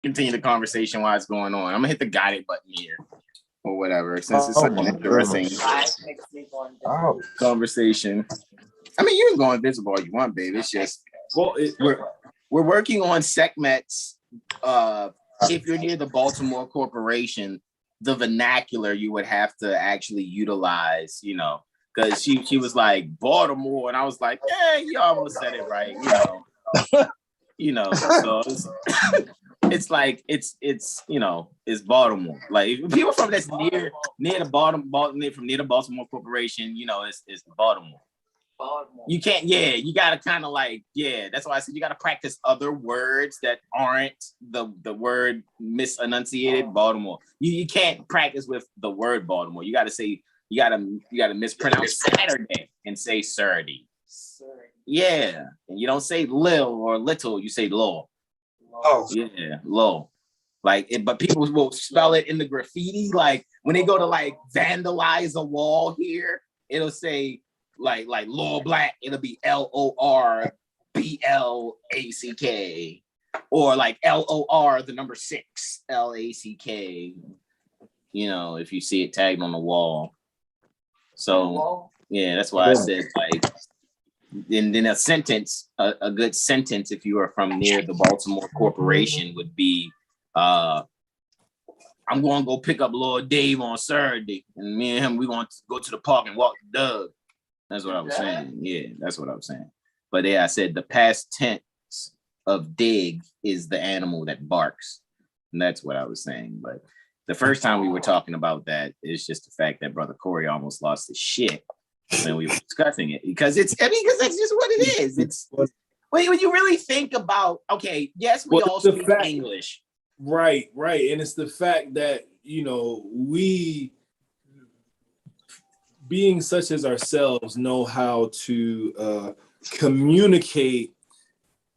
continue the conversation while it's going on. I'm gonna hit the guided button here or whatever, since it's such an interesting conversation. I mean, you can go invisible all you want, baby. It's just we're working on segments. If you're near the Baltimore Corporation, the vernacular you would have to actually utilize, you know, because she was like Baltimore, and I was like, yeah, you almost said it right, you know. So it's like it's you know, it's Baltimore. Like people from that's near the Baltimore Corporation, you know, it's Baltimore. You can't, you gotta kind of like, that's why I said you gotta practice other words that aren't the word misenunciated. Baltimore. You can't practice with the word Baltimore. You gotta say, you gotta mispronounce Saturday and say Saturday. Yeah. And you don't say lil or little, you say low. Oh yeah, low. Like it, but people will spell it in the graffiti. Like when they go to like vandalize a wall here, it'll say like Law Black, it'll be LORBLACK, or like LOR the number 6 LACK, you know, if you see it tagged on the wall. So yeah, that's why I said like, and then a sentence, a good sentence if you are from near the Baltimore Corporation would be I'm going to go pick up Lord Dave on Saturday, and me and him, we're going to go to the park and walk the dog. That's what I was saying. Yeah, that's what I was saying. But yeah, I said the past tense of dig is the animal that barks. And that's what I was saying. But the first time we were talking about that is just the fact that Brother Corey almost lost his shit when we were discussing it. Because because that's just what it is. It's when you really think about, okay, yes, we all speak English. Right. And it's the fact that, you know, we, being such as ourselves, know how to communicate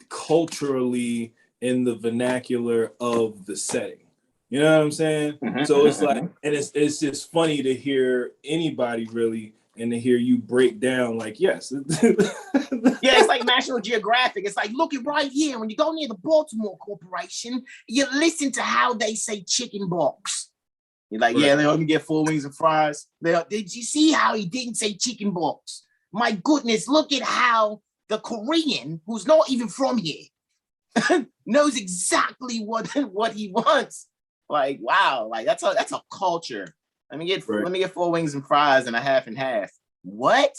culturally in the vernacular of the setting. You know what I'm saying? Mm-hmm. So it's like, and it's just funny to hear anybody really, and to hear you break down like, yes. Yeah, it's like National Geographic. It's like, look it right here. When you go near the Baltimore Corporation, you listen to how they say chicken box. You're like, right. Yeah, they only get 4 wings and fries. Did you see how he didn't say chicken box? My goodness, look at how the Korean, who's not even from here, knows exactly what he wants. Like, wow, like that's a culture. Let me get 4 wings and fries and a half and half. What?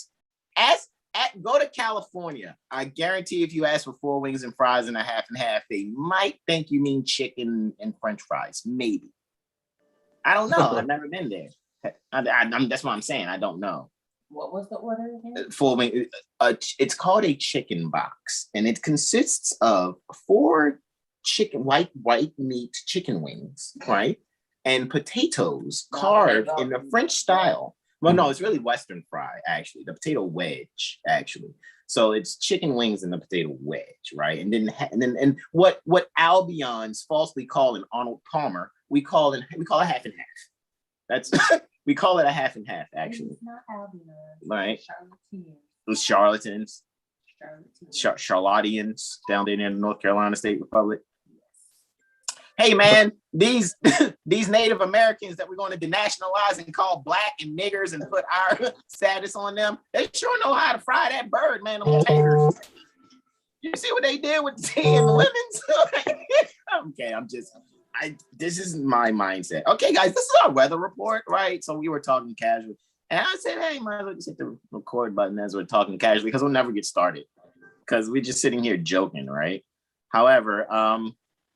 Go to California. I guarantee if you ask for 4 wings and fries and a half and half, they might think you mean chicken and French fries. Maybe. I don't know. I've never been there. That's what I'm saying. I don't know. What was the order again? 4 wings. It's called a chicken box, and it consists of 4 white meat chicken wings, right? And potatoes carved in the French style. Well, no, it's really Western fry, actually. The potato wedge, actually. So it's chicken wings and the potato wedge, right? And then what Albion's falsely call an Arnold Palmer, we call it half and half. That's we call it a half and half, actually. It's not Albion, right? Charlatans. Charlatians down there in the North Carolina State Republic. Hey man, these Native Americans that we're going to denationalize and call black and niggers and put our status on them, they sure know how to fry that bird, man. The potatoes. You see what they did with the tea and the lemons? Okay, this is my mindset. Okay, guys, this is our weather report, right? So we were talking casually. And I said, hey, might as well just hit the record button as we're talking casually because we'll never get started. Because we're just sitting here joking, right? However,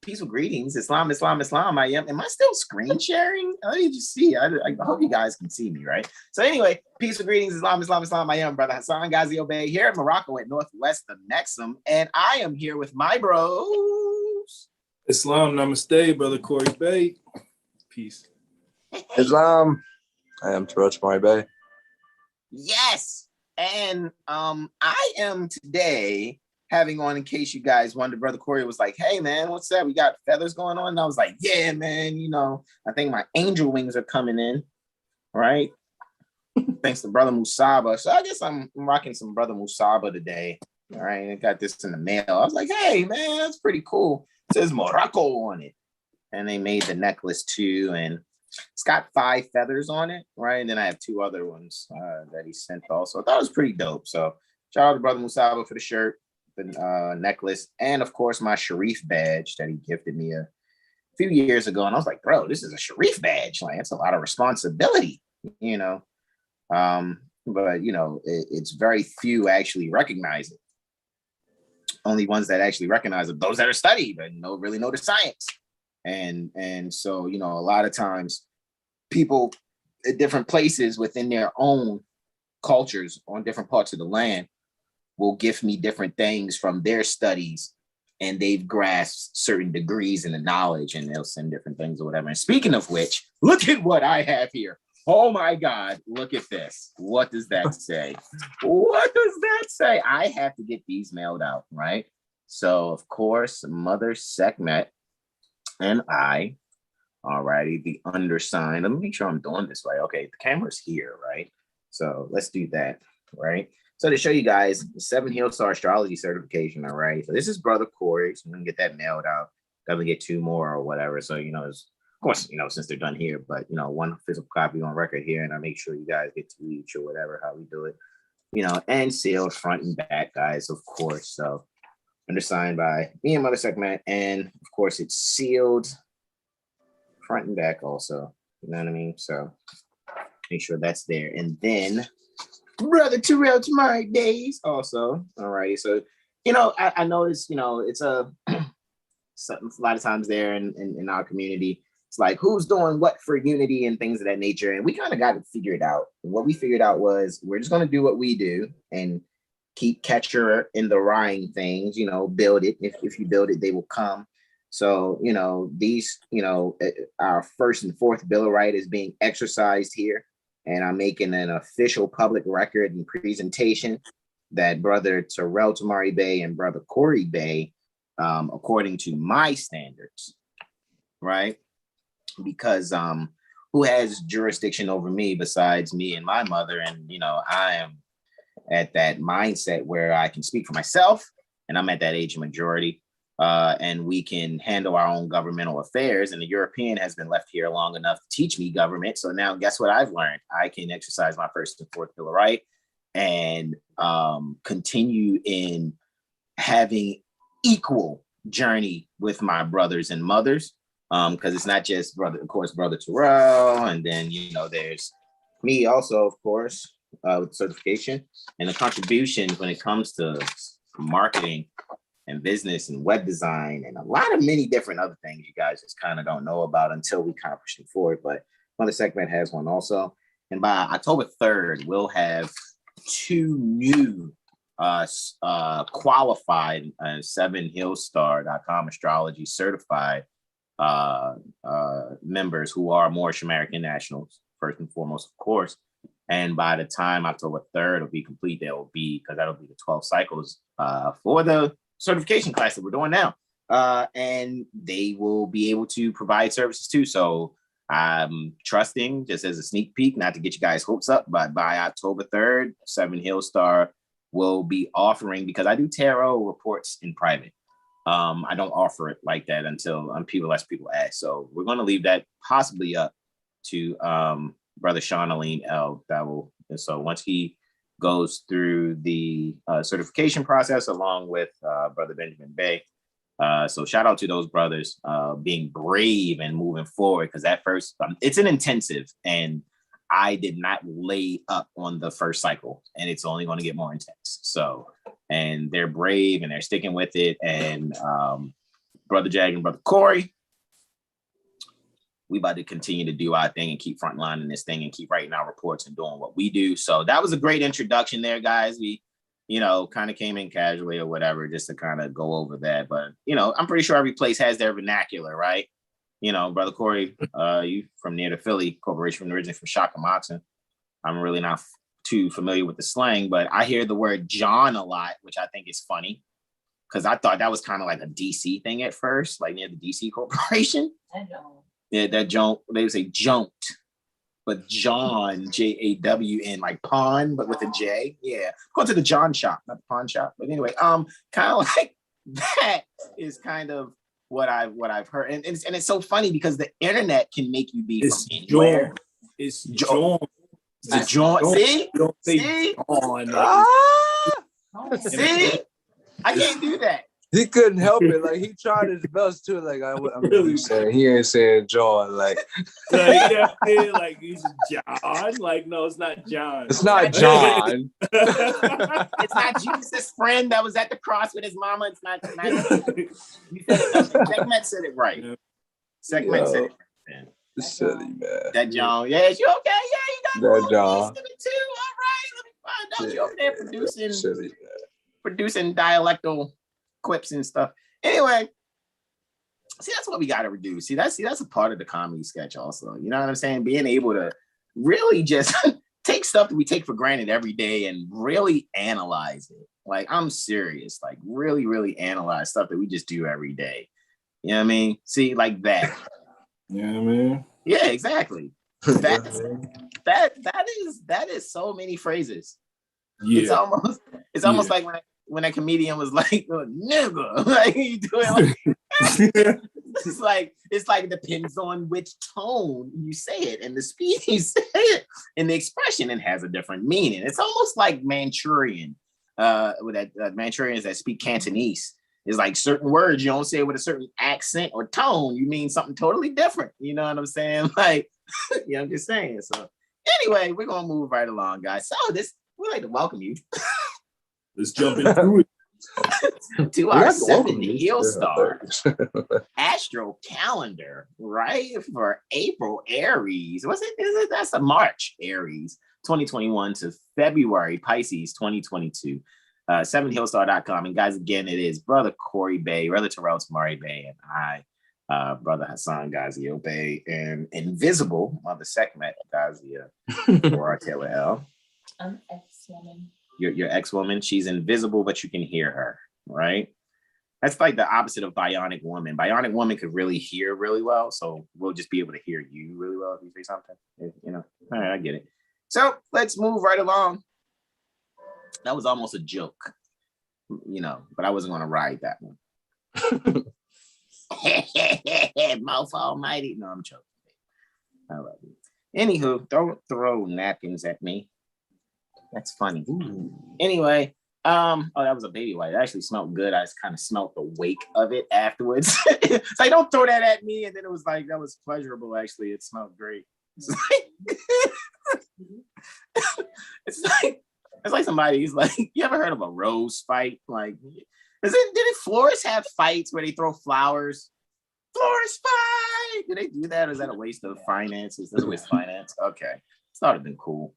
peaceful greetings, Islam. Am I still screen sharing? Let me just see. I hope you guys can see me, right? So anyway, peaceful greetings, Islam. I am Brother Hasan Ghaziel Bey here in Morocco at Northwest of Nexum, and I am here with my bros. Islam, namaste, Brother Corey Bey. Peace. Islam. I am Terrell Bey. Yes, and I am today having on, in case you guys wonder, Brother Corey was like, hey man, what's that? We got feathers going on. And I was like, yeah, man, you know, I think my angel wings are coming in, right? Thanks to Brother Musaba. So I guess I'm rocking some Brother Musaba today. All right, I got this in the mail. I was like, hey man, that's pretty cool. It says Morocco on it. and they made the necklace too, and it's got 5 feathers on it, right? And then I have 2 other ones that he sent also. I thought it was pretty dope. So shout out to Brother Musaba for the shirt, the necklace, and of course my Sharif badge that he gifted me a few years ago. And I was like, bro, this is a Sharif badge. Like, it's a lot of responsibility, you know. But you know, it's very few actually recognize it. Only ones that actually recognize it, those that are studied and really know the science. And so, you know, a lot of times people at different places within their own cultures on different parts of the land will gift me different things from their studies, and they've grasped certain degrees in the knowledge, and they'll send different things or whatever. And speaking of which, look at what I have here. Oh my God, look at this. What does that say? What does that say? I have to get these mailed out, right? So of course, Mother Sekhmet and I, alrighty, the undersigned. Let me make sure I'm doing this right. Okay, the camera's here, right? So let's do that, right? So to show you guys, the 7 Hill Star Astrology certification, all right? So this is Brother Corey, so I'm gonna get that mailed out. Definitely get 2 more or whatever. So, you know, of course, you know, since they're done here, but, you know, 1 physical copy on record here, and I make sure you guys get 2 each or whatever, how we do it, you know, and sealed front and back, guys, of course. So undersigned by me and Mother Sekhmet, and of course it's sealed front and back also, you know what I mean? So make sure that's there. And then Brother Terrell Tamari days also. All right. So, you know, I noticed, you know, it's a lot of times there in our community, it's like who's doing what for unity and things of that nature. And we kind of got it figured out. What we figured out was we're just going to do what we do and keep catcher in the rhyme things, you know, build it. If you build it, they will come. So, you know, these, you know, our 1st and 4th Bill of Rights is being exercised here. And I'm making an official public record and presentation that Brother Terrell Tamari Bey and Brother Corey Bey, according to my standards, right? Because who has jurisdiction over me besides me and my mother? And, you know, I am at that mindset where I can speak for myself, and I'm at that age of majority, and we can handle our own governmental affairs. And the European has been left here long enough to teach me government. So now guess what I've learned? I can exercise my 1st and 4th Bill of Rights and continue in having equal journey with my brothers and mothers, because it's not just Brother Terrell, and then, you know, there's me also, of course, with certification and the contributions when it comes to marketing and business and web design and a lot of many different other things you guys just kind of don't know about until we kind of push them forward. But Mother Sekhmet has one also. And by October 3rd, we'll have 2 new qualified 7hillstar.com astrology certified members who are Moorish American nationals, first and foremost, of course. And by the time October 3rd will be complete, that'll be the 12 cycles for the certification class that we're doing now. And they will be able to provide services too. So I'm trusting, just as a sneak peek, not to get you guys hopes up, but by October 3rd, 7 Hill Star will be offering, because I do tarot reports in private. I don't offer it like that until people ask. So we're going to leave that possibly up to Brother Sean Aline L. So once he goes through the certification process along with Brother Benjamin Bey. So shout out to those brothers being brave and moving forward, because at first it's an intensive, and I did not lay up on the first cycle, and it's only going to get more intense. So, and they're brave and they're sticking with it. And Brother Jag and Brother Corey, we about to continue to do our thing and keep frontlining this thing and keep writing our reports and doing what we do. So that was a great introduction there, guys. We, you know, kind of came in casually or whatever, just to kind of go over that. But, you know, I'm pretty sure every place has their vernacular, right? You know, Brother Corey, you from near the Philly Corporation, originally from Shakamatsu. I'm really not too familiar with the slang, but I hear the word John a lot, which I think is funny, because I thought that was kind of like a DC thing at first, like near the DC Corporation. I know. Yeah, that Joan, they would say Joant, but John, Jawn, like pawn, but with a J. Yeah, go to the John shop, not the pawn shop. But anyway, kind of like that is kind of what I've heard, and it's so funny because the internet can make you be It's from anywhere. John. It's John. The John. See? Don't say See? John. See? I can't do that. He couldn't help it. Like he tried his best to. Like I'm really saying, he ain't saying John. Like he's John. Like no, it's not John. It's not John. It's not Jesus' friend that was at the cross with his mama. It's not. You said it. Segment said it right. Segment said it right. Silly man. That John. Yeah, you okay? Yeah, you got that John. Too. All right, let me find out you over there producing. Silly, producing dialectal quips and stuff. Anyway, see, that's what we got to reduce. See, that's a part of the comedy sketch also. You know what I'm saying? Being able to really just take stuff that we take for granted every day and really analyze it. Like, I'm serious. Like, really, really analyze stuff that we just do every day. You know what I mean? See, like that. Yeah, man. Yeah, exactly. That is so many phrases. Yeah. It's almost like when a comedian was like, nigga, like you do it like it's like it depends on which tone you say it and the speed you say it and the expression, it has a different meaning. It's almost like Manchurian, with that Manchurians that speak Cantonese. It's like certain words you don't say it with a certain accent or tone, you mean something totally different. You know what I'm saying? Like, I'm just saying. So anyway, we're gonna move right along, guys. So we'd like to welcome you. Let's jump into it. To our 7th Heel Star Astro calendar, right? For April Aries. That's a March Aries 2021 to February Pisces 2022. 7thHillstar.com. And guys, again, it is Brother Corey Bey, Brother Terrell Tamari Bey, and I, Brother Hasan Ghaziel Bey, and Invisible, Mother Sekhmet Ghaziel, or Terrell. I'm ex-woman. Your ex-woman, she's invisible, but you can hear her, right? That's like the opposite of bionic woman. Bionic woman could really hear really well, so we'll just be able to hear you really well if you say something. You know, all right, I get it. So let's move right along. That was almost a joke, you know, but I wasn't going to ride that one. Mouth almighty. No, I'm joking. I love you. Anywho, don't throw napkins at me. That's funny. Ooh. Anyway, that was a baby white. It actually smelled good. I just kind of smelled the wake of it afterwards. It's like, don't throw that at me. And then it was like, that was pleasurable. Actually, it smelled great. It's like somebody's like, you ever heard of a rose fight? Like, did florists have fights where they throw flowers? Florist fight! Do they do that? Or is that a waste of finances? That's a waste of finance. Okay. It's not been cool.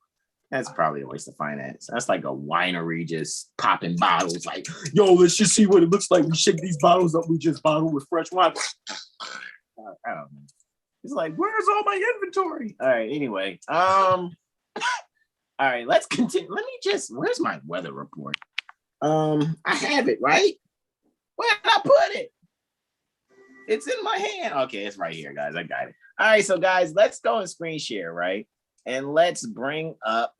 That's probably a waste of finance. That's like a winery just popping bottles. Like, yo, let's just see what it looks like. We shake these bottles up. We just bottle with fresh wine. I don't know. It's like, where's all my inventory? All right. Anyway, all right, let's continue. Where's my weather report? I have it, right? Where did I put it? It's in my hand. Okay, it's right here, guys. I got it. All right, so guys, let's go and screen share, right? And let's bring up.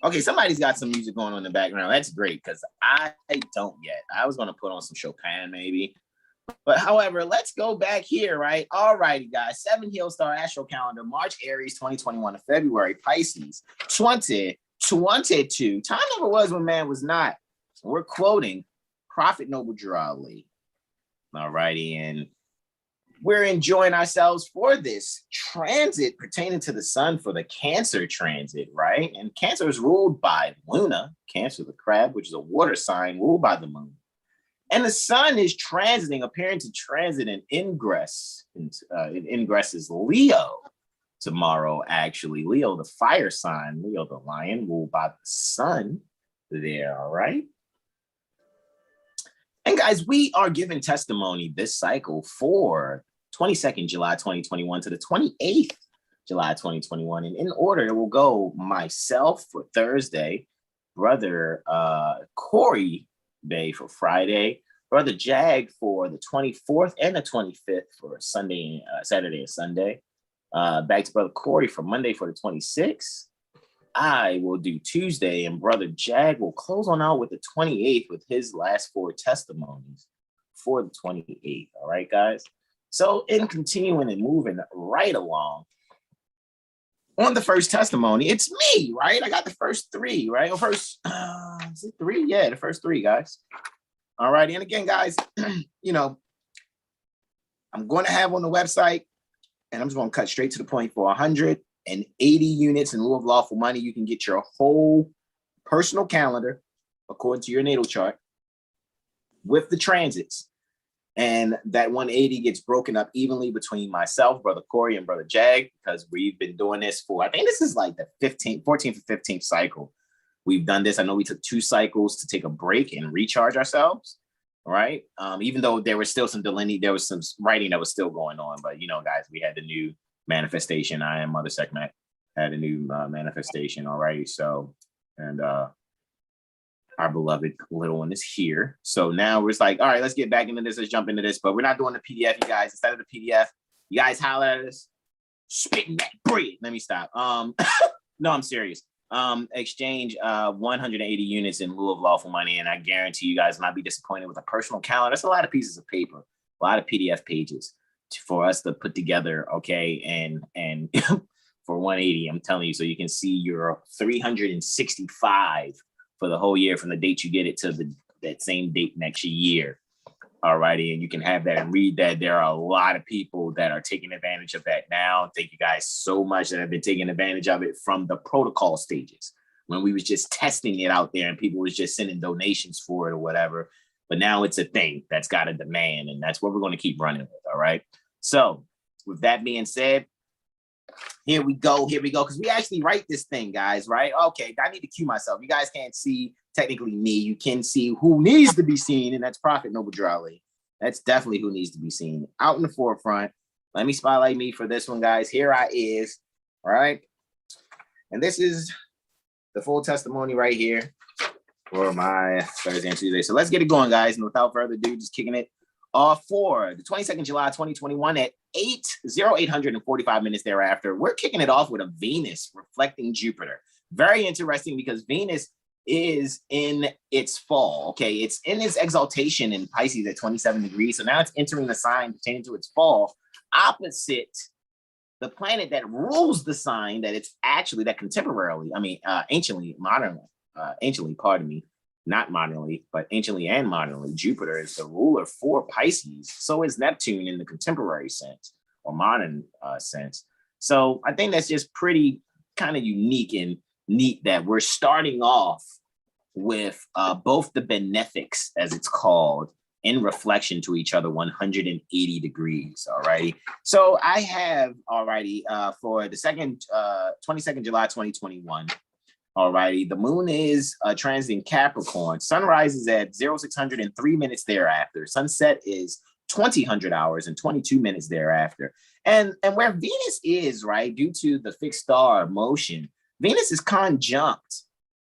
Okay, somebody's got some music going on in the background. That's great because I don't yet. I was going to put on some Chopin maybe. But however, let's go back here, right? All righty, guys. 7 Heel Star Astro Calendar, March Aries 2021 to February Pisces 2022. Time never was when man was not. We're quoting Prophet Noble Drew Ali. All righty, and we're enjoying ourselves for this transit pertaining to the sun for the Cancer transit, right? And Cancer is ruled by Luna, Cancer the crab, which is a water sign ruled by the moon. And the sun is transiting, appearing to transit in ingress. Ingress is Leo tomorrow, actually. Leo, the fire sign, Leo, the lion, ruled by the sun there, all right? And guys, we are giving testimony this cycle for 22nd July 2021 to the 28th July 2021. And in order, it will go myself for Thursday, Brother Corey Bey for Friday, Brother Jag for the 24th and the 25th for Sunday, Saturday and Sunday. Back to Brother Corey for Monday for the 26th. I will do Tuesday, and Brother Jag will close on out with the 28th with his last 4 testimonies for the 28th. All right, guys. So in continuing and moving right along, on the first testimony, it's me, right? I got the first 3, right? Or first, is it 3? Yeah, the first 3, guys. All right. And again, guys, you know, I'm going to have on the website, and I'm just going to cut straight to the point. For 180 units in lieu of lawful money, you can get your whole personal calendar according to your natal chart with the transits. And that 180 gets broken up evenly between myself, Brother Corey, and Brother Jag, because we've been doing this for, I think this is like the 14th or 15th cycle. We've done this. I know we took 2 cycles to take a break and recharge ourselves, right? Even though there was still some delineation, there was some writing that was still going on. But, you know, guys, we had the new manifestation. I am Mother Sekhmet had a new manifestation already. So, and our beloved little one is here. So now we're just like, all right, let's get back into this. Let's jump into this. But we're not doing the PDF, you guys. Instead of the PDF, you guys holler at us, spitting that bread. Let me stop. No, I'm serious. Exchange 180 units in lieu of lawful money, and I guarantee you guys will not be disappointed with a personal calendar. That's a lot of pieces of paper, a lot of PDF pages for us to put together. Okay, and for 180, I'm telling you, so you can see your 365 for the whole year from the date you get it to that same date next year. All righty, and you can have that and read that. There are a lot of people that are taking advantage of that now. Thank you guys so much that have been taking advantage of it from the protocol stages when we was just testing it out there and people was just sending donations for it or whatever. But now it's a thing that's got a demand, and that's what we're going to keep running with. All right. So with that being said, here we go, because we actually write this thing, guys, right? Okay, I need to cue myself. You guys can't see technically me. You can see who needs to be seen, and that's Prophet Noble Drali. That's definitely who needs to be seen. Out in the forefront. Let me spotlight me for this one, guys. Here I is, all right? And this is the full testimony right here for my Thursday and Tuesday. So let's get it going, guys. And without further ado, just kicking it off for the 22nd July 2021 at 8:45 minutes thereafter. We're kicking it off with a Venus reflecting Jupiter. Very interesting because Venus is in its fall. Okay, it's in its exaltation in Pisces at 27 degrees. So now it's entering the sign pertaining to its fall, opposite the planet that rules the sign that it's actually that contemporarily, anciently, pardon me, not modernly, but anciently and modernly, Jupiter is the ruler for Pisces. So is Neptune in the contemporary sense or modern sense. So I think that's just pretty kind of unique and neat that we're starting off with both the benefics, as it's called, in reflection to each other, 180 degrees. All righty. So I have already for the 22nd July 2021. All righty. The moon is transiting Capricorn. Sunrise is at 0603 minutes thereafter. Sunset is 2000 hours and 22 minutes thereafter. And where Venus is, right, due to the fixed star motion, Venus is conjunct.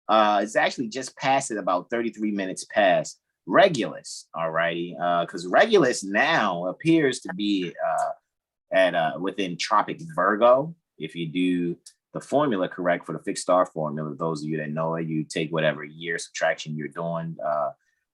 It's actually just past it about 33 minutes past Regulus. All righty. Because Regulus now appears to be within Tropic Virgo. If you do the formula correct for the fixed star formula, those of you that know it, you take whatever year subtraction you're doing,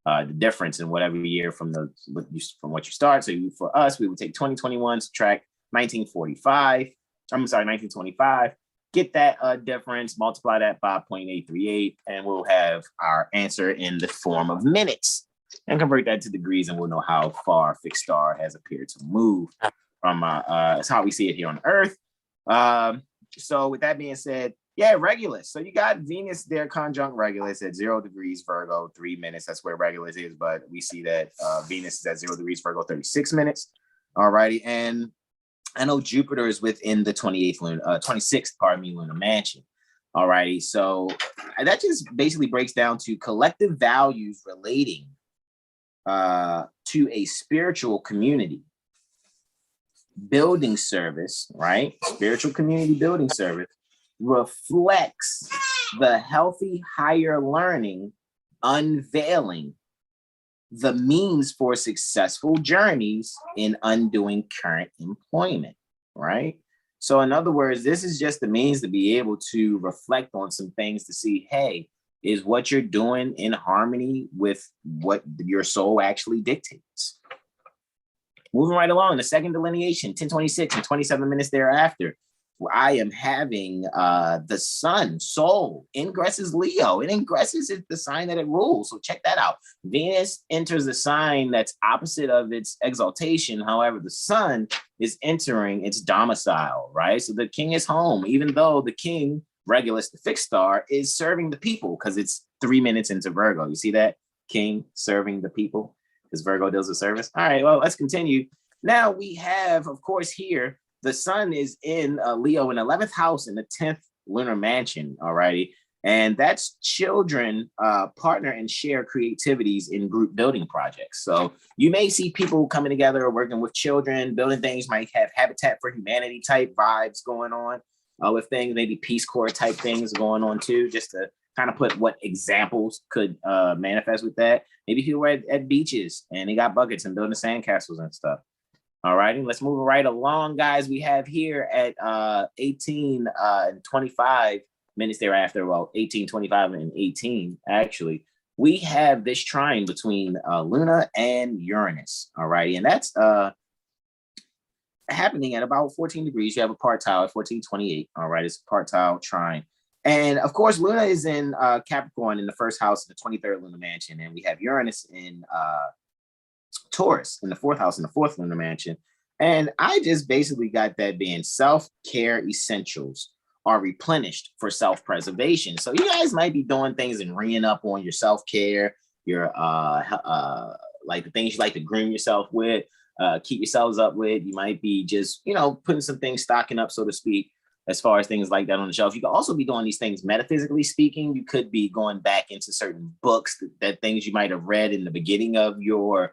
the difference in whatever year from what you start. So for us, we would take 2021, subtract 1925, get that difference, multiply that by 0.838, and we'll have our answer in the form of minutes and convert that to degrees, and we'll know how far fixed star has appeared to move from that's how we see it here on Earth. So with that being said, yeah, Regulus. So you got Venus there conjunct Regulus at 0 degrees Virgo, 3 minutes. That's where Regulus is, but we see that Venus is at 0 degrees Virgo, 36 minutes. All righty. And I know Jupiter is within the 26th lunar mansion. All righty. So that just basically breaks down to collective values relating to a spiritual community building service, right? Spiritual community building service reflects the healthy higher learning, unveiling the means for successful journeys in undoing current employment, right? So in other words, this is just the means to be able to reflect on some things to see, hey, is what you're doing in harmony with what your soul actually dictates? Moving right along, the second delineation, 10:26 and 27 minutes thereafter, I am having the sun, soul, ingresses Leo. It ingresses is the sign that it rules. So check that out. Venus enters the sign that's opposite of its exaltation. However, the sun is entering its domicile, right? So the king is home, even though the king, Regulus, the fixed star, is serving the people because it's 3 minutes into Virgo. You see that? King serving the people because Virgo deals with service. All right, well, let's continue. Now we have, of course, here, the sun is in Leo in 11th house in the 10th lunar mansion, all righty? And that's children partner and share creativities in group building projects. So you may see people coming together, working with children, building things, might have Habitat for Humanity type vibes going on with things, maybe Peace Corps type things going on too, just to kind of put what examples could manifest with that. Maybe people are at beaches and they got buckets and building sandcastles and stuff. All righty, let's move right along, guys. We have here at 18 and 25 minutes thereafter, well, 18, 25, and 18, actually, we have this trine between Luna and Uranus, all righty? And that's happening at about 14 degrees. You have a partile at 14:28, all right? It's a partile trine. And of course, Luna is in Capricorn in the first house of the 23rd lunar mansion, and we have Uranus in Taurus in the 4th house in the 4th lunar mansion. And I just basically got that being self-care essentials are replenished for self-preservation. So you guys might be doing things and ringing up on your self-care, your like the things you like to groom yourself with, keep yourselves up with. You might be just, you know, putting some things, stocking up, so to speak, as far as things like that on the shelf. You could also be doing these things metaphysically speaking. You could be going back into certain books, that things you might have read in the beginning of your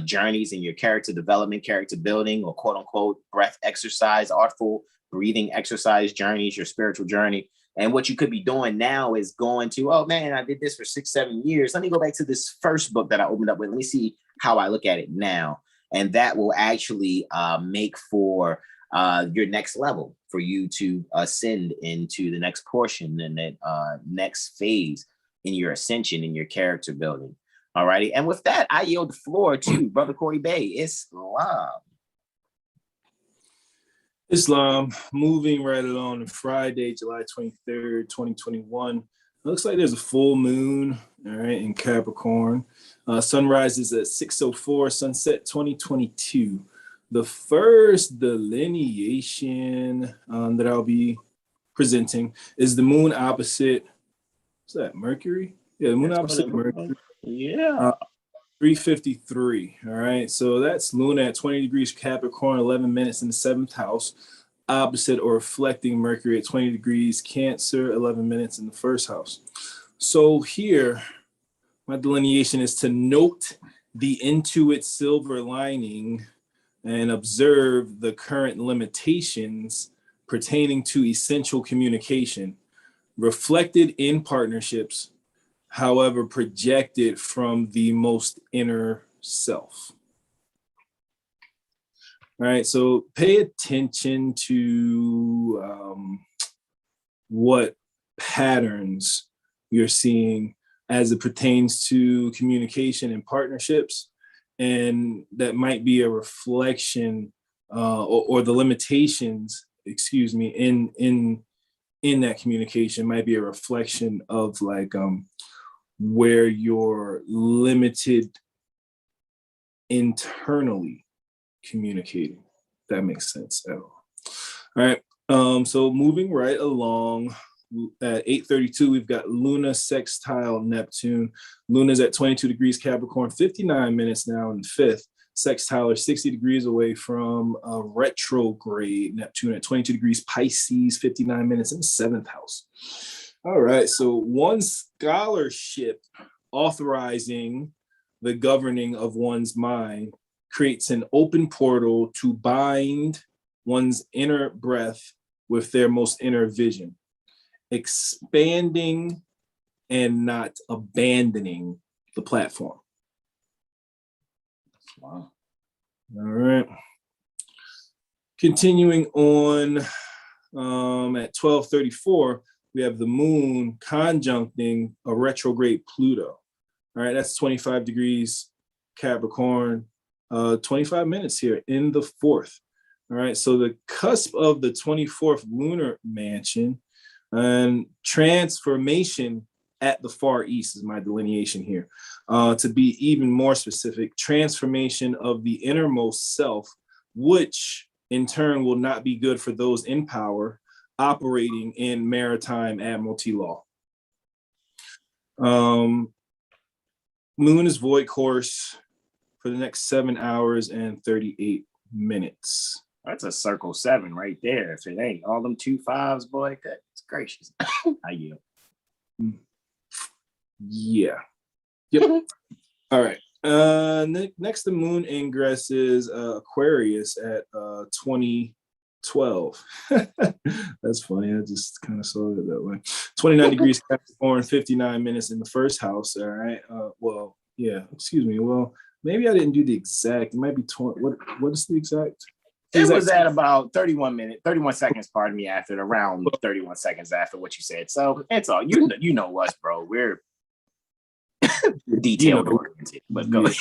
journeys in your character development, character building, or quote unquote breath exercise, artful breathing exercise journeys, your spiritual journey. And what you could be doing now is going to, oh man, I did this for 6-7 years. Let me go back to this first book that I opened up with. Let me see how I look at it now. And that will actually make for your next level, for you to ascend into the next portion and that next phase in your ascension, in your character building. All righty. And with that, I yield the floor to Brother Corey Bey. Islam, moving right along to Friday, July 23rd, 2021. Looks like there's a full moon, all right, in Capricorn. Sunrise is at 6:04, sunset 2022. The first delineation that I'll be presenting is the moon opposite, what's that, Mercury? Yeah, the moon opposite Mercury. Yeah. 3:53. All right. So that's Luna at 20 degrees Capricorn, 11 minutes in the 7th house, opposite or reflecting Mercury at 20 degrees Cancer, 11 minutes in the 1st house. So here, my delineation is to note the intuit silver lining and observe the current limitations pertaining to essential communication, reflected in partnerships, however, projected from the most inner self. All right, so pay attention to what patterns you're seeing as it pertains to communication and partnerships, and that might be a reflection or the limitations, excuse me, in that communication might be a reflection of like where you're limited internally communicating. If that makes sense at all. All right. So moving right along at 8:32, we've got Luna sextile Neptune. Luna's at 22 degrees Capricorn, 59 minutes now in the 5th. Sextile are 60 degrees away from retrograde Neptune at 22 degrees Pisces, 59 minutes in the 7th house. All right, so one scholarship authorizing the governing of one's mind creates an open portal to bind one's inner breath with their most inner vision, expanding and not abandoning the platform. Wow. All right. Continuing on at 12:34, we have the moon conjuncting a retrograde Pluto. All right, that's 25 degrees Capricorn, 25 minutes here in the 4th. All right, so the cusp of the 24th lunar mansion and transformation at the far east is my delineation here. To be even more specific, transformation of the innermost self, which in turn will not be good for those in power operating in maritime admiralty law. Moon is void course for the next 7 hours and 38 minutes. That's a circle 7 right there. If it ain't all them 2 5s, boy, goodness gracious. I yield. Yeah. Yep. All right. Next, the moon ingress is Aquarius at 2012. That's funny. I just kind of saw it that way. 29 degrees Capricorn, 59 minutes in the first house. All right. Well, yeah. Excuse me. Well, maybe I didn't do the exact. It might be 20. What is the exact? It was at about 31 seconds, pardon me, after around 31 seconds after what you said. So it's all you know us, bro. We're detailed oriented, but go ahead.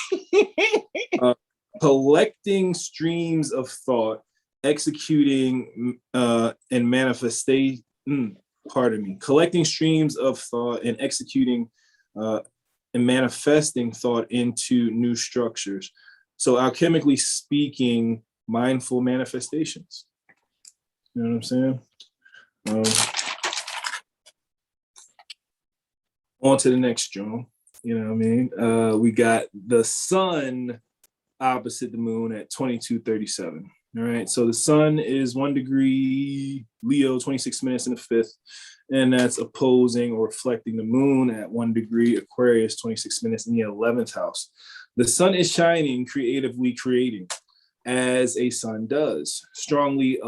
Collecting streams of thought, executing and manifesting. Collecting streams of thought and executing and manifesting thought into new structures. So alchemically speaking, mindful manifestations. You know what I'm saying? On to the next, Joan. You know what I mean? We got the sun opposite the moon at 22:37. All right. So the sun is 1 degree Leo, 26 minutes in the 5th. And that's opposing or reflecting the moon at 1 degree Aquarius, 26 minutes in the 11th house. The sun is shining, creatively creating, as a sun does, strongly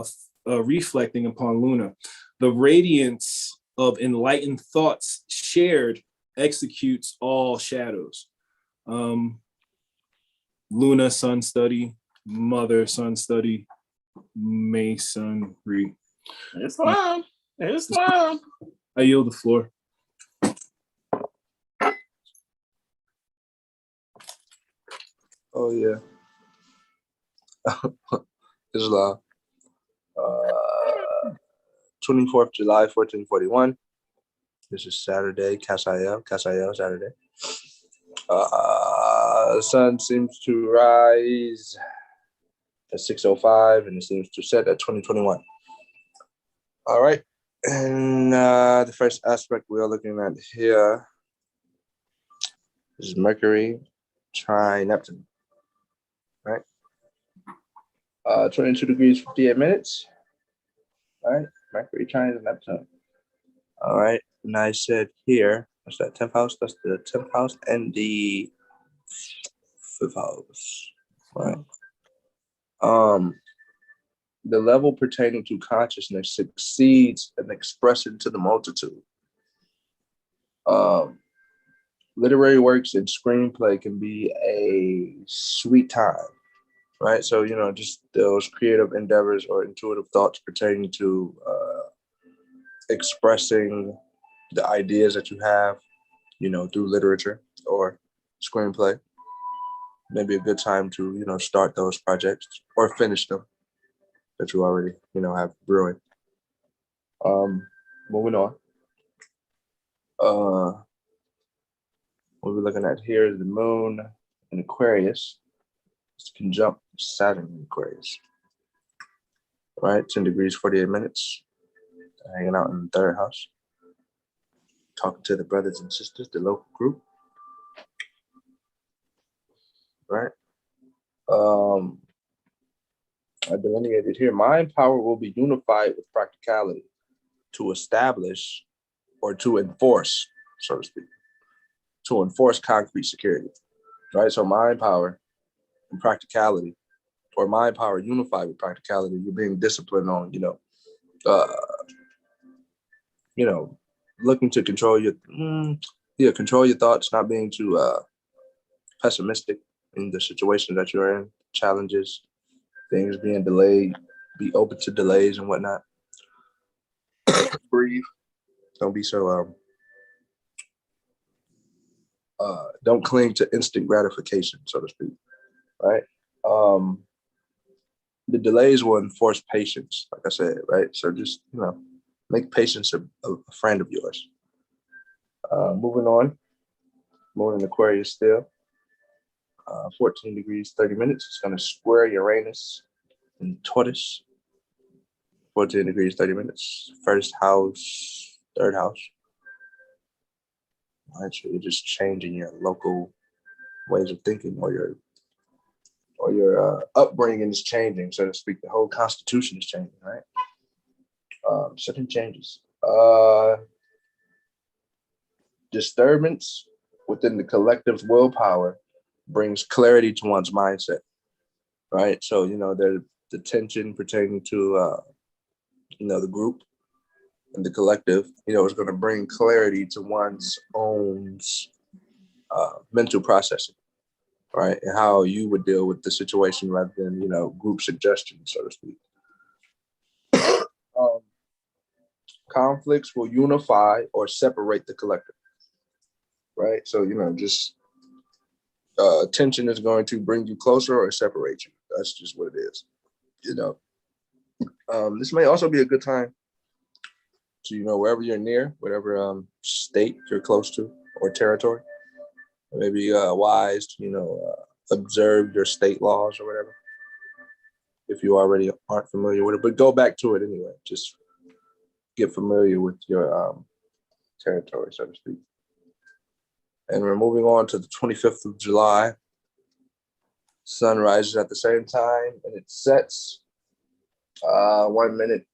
reflecting upon Luna. The radiance of enlightened thoughts shared executes all shadows. Luna, sun study, mother, sun study, masonry. Islam. Islam. I yield the floor. Oh, yeah. Islam. 24th July, 1441. This is Saturday, Kasayel Saturday. The sun seems to rise at 6:05 and it seems to set at 2021. All right. And the first aspect we are looking at here is Mercury trine Neptune. Right. 22 degrees, 58 minutes. All right. Mercury trine Neptune. All right. And I said here, what's that, 10th house? That's the 10th house and the 5th house. Right. The level pertaining to consciousness succeeds in expressing to the multitude. Literary works and screenplay can be a sweet time, right? So, you know, just those creative endeavors or intuitive thoughts pertaining to expressing the ideas that you have, you know, through literature or screenplay. Maybe a good time to, you know, start those projects or finish them that you already, you know, have brewing. Moving on. What we're looking at here is the moon in Aquarius. It's conjunct Saturn in Aquarius. Right, 10 degrees, 48 minutes. Hanging out in the 3rd house. Talking to the brothers and sisters, the local group. Right. I delineated here. Mind power will be unified with practicality to establish or to enforce, so to speak, to enforce concrete security. Right. So mind power and practicality, or mind power unified with practicality. You're being disciplined on, looking to control your thoughts, not being too pessimistic in the situation that you're in, challenges, things being delayed, be open to delays and whatnot. breathe. Don't be so don't cling to instant gratification, so to speak. Right? The delays will enforce patience, like I said, right? So just, make patience a friend of yours. Moving on, Moon in Aquarius still. 14 degrees, 30 minutes. It's going to square Uranus in Taurus. 14 degrees, 30 minutes. First house, third house. All right, so you're just changing your local ways of thinking, or your upbringing is changing, so to speak. The whole constitution is changing, right? Certain changes. Disturbance within the collective willpower brings clarity to one's mindset, right? So, the tension pertaining to, the group and the collective, is going to bring clarity to one's own mental processing, right? And how you would deal with the situation rather than, group suggestions, so to speak. Conflicts will unify or separate the collective, right? So, just tension is going to bring you closer or separate you. That's just what it is, This may also be a good time to, wherever you're near, whatever state you're close to or territory, it may be wise to, observe your state laws or whatever, if you already aren't familiar with it. But go back to it anyway. Just get familiar with your territory, so to speak. And we're moving on to the 25th of July. Sun rises at the same time and it sets 1 minute.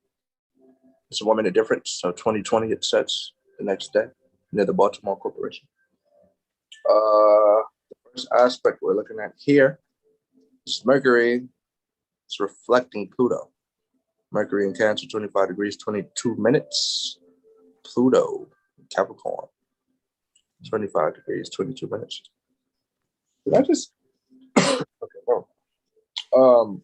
It's a 1 minute difference. So 2020, it sets the next day near the Baltimore Corporation. The first aspect we're looking at here is Mercury. It's reflecting Pluto. Mercury in Cancer, 25 degrees, 22 minutes. Pluto, Capricorn, 25 degrees, 22 minutes. Did I just? Okay, no.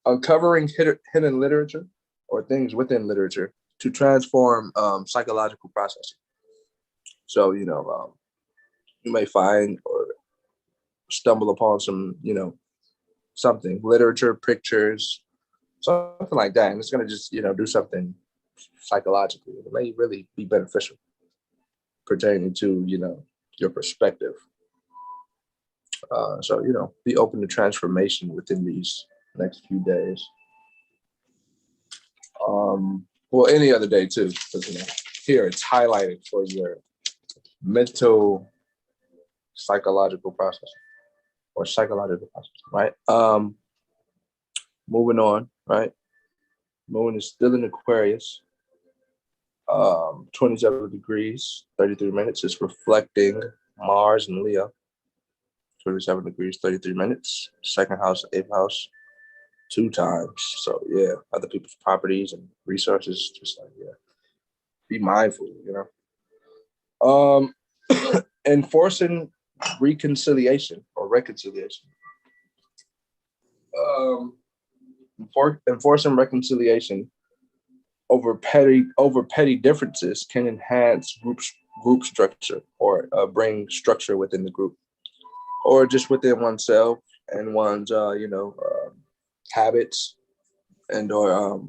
Uncovering hidden literature or things within literature to transform psychological processing. So, you may find or stumble upon some, something, literature, pictures, something like that. And it's going to just, do something psychologically. It may really be beneficial pertaining to, your perspective. So, be open to transformation within these next few days. Well, any other day too, because here it's highlighted for your mental psychological processing, right? Moving on, right? Moon is still in Aquarius. 27 degrees, 33 minutes. It's reflecting Mars and Leo. 27 degrees, 33 minutes. Second house, eighth house, 2 times. So yeah, other people's properties and resources, just like, be mindful, Enforcing reconciliation. Enforcing reconciliation over petty differences can enhance group structure or bring structure within the group, or just within oneself and one's habits and or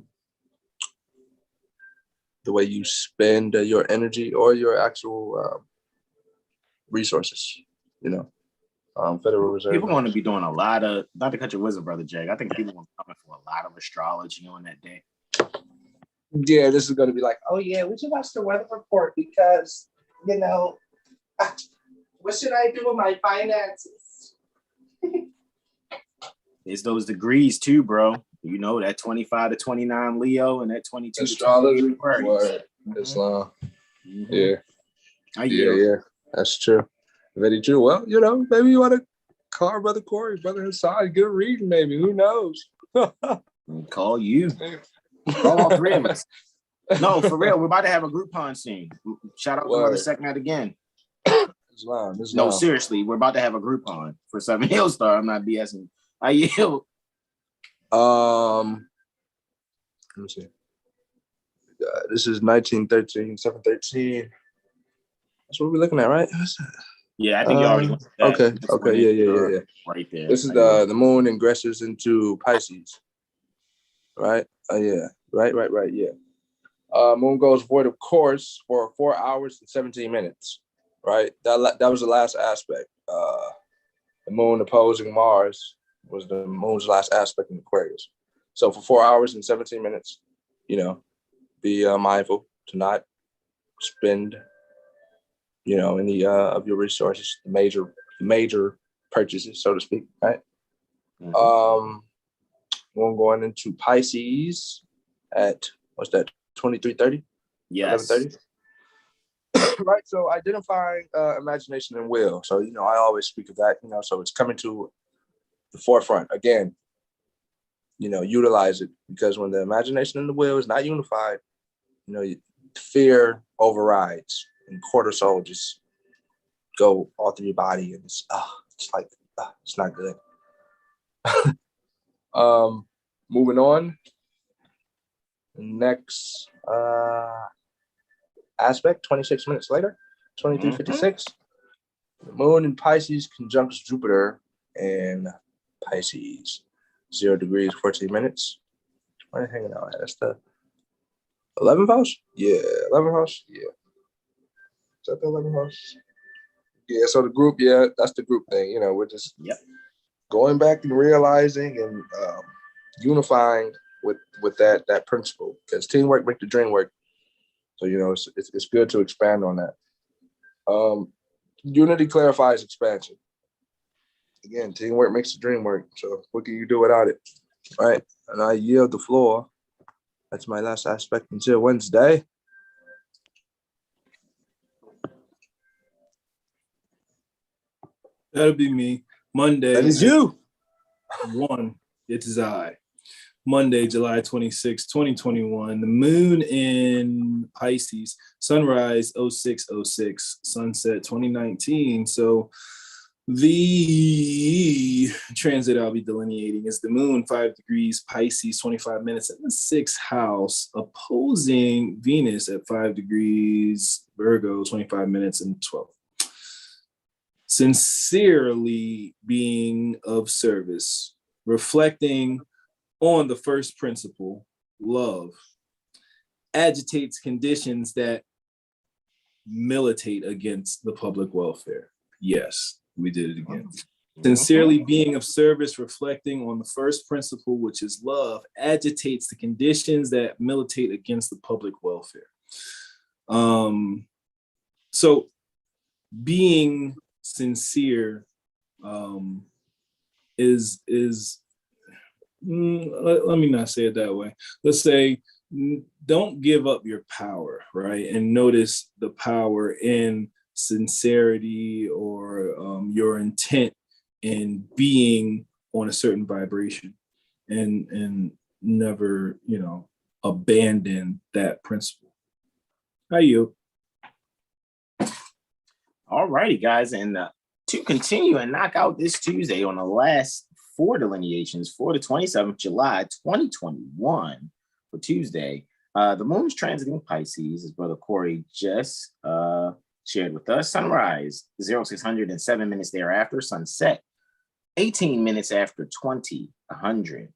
the way you spend your energy or your actual resources. Federal Reserve. People want to be doing a lot of, not to cut your wizard, Brother Jag, I think people want to come in for a lot of astrology on that day. Yeah, this is going to be like, oh yeah, we should watch the weather report because, what should I do with my finances? It's those degrees too, bro. That 25 to 29 Leo and that 22 astrology to 23 Islam. Mm-hmm. Yeah. Yeah, that's true. Very true. Well, maybe you want to call Brother Corey, Brother Hasan, get a reading, maybe. Who knows? Call you. Call all 3 of us. No, for real. We're about to have a Groupon scene. Shout out to Brother Segment again. Islam. No, seriously, we're about to have a Groupon for 7 Hailstar. I'm not BSing. I yield. Let me see. This is 1913, 713. That's what we're looking at, right? Yeah, I think you already went to that. Okay. Just went Yeah. into right there. This is the moon ingresses into Pisces, right? Yeah. Right. Yeah. Moon goes void of course for 4 hours and 17 minutes, right? That was the last aspect. The moon opposing Mars was the moon's last aspect in Aquarius. So for 4 hours and 17 minutes, be mindful to not spend, any of your resources, major purchases, so to speak, right? Mm-hmm. Moon going into Pisces at, what's that, 23:30? Yes. 11:30? Right, so identifying imagination and will. So, I always speak of that, so it's coming to the forefront. Again, utilize it, because when the imagination and the will is not unified, fear overrides and cortisol just go all through your body, and it's not good. Moving on. Next aspect, 26 minutes later, 23:56. The moon in Pisces conjuncts Jupiter in Pisces, 0 degrees, 14 minutes. Where are you hanging out at? That's the 11th house? Yeah, 11th house. Yeah. Is that the 11th house? Yeah, so the group, that's the group thing. We're just going back and realizing and unifying with that principle, because teamwork makes the dream work. So, it's good to expand on that. Unity clarifies expansion. Again, teamwork makes the dream work. So what can you do without it? Right. And I yield the floor. That's my last aspect until Wednesday. That'll be me. Monday. That is you. It is I. Monday, July 26, 2021. The moon in Pisces, sunrise 0606, sunset 2019. So the transit I'll be delineating is the moon 5 degrees Pisces, 25 minutes in the 6th house, opposing Venus at 5 degrees Virgo, 25 minutes in the 12th. Sincerely being of service, reflecting on the first principle, love, agitates conditions that militate against the public welfare. Yes, we did it again. Sincerely being of service, reflecting on the first principle, which is love, agitates the conditions that militate against the public welfare. So being sincere is let me not say it that way. Let's say, don't give up your power, right? And notice the power in sincerity or your intent in being on a certain vibration, and never, abandon that principle. How you? All righty, guys. And to continue and knock out this Tuesday on the last 4 delineations for the 27th July 2021 for Tuesday. The moon's transiting Pisces, as Brother Corey just shared with us. Sunrise 0607 minutes thereafter. Sunset 18 minutes after 2000.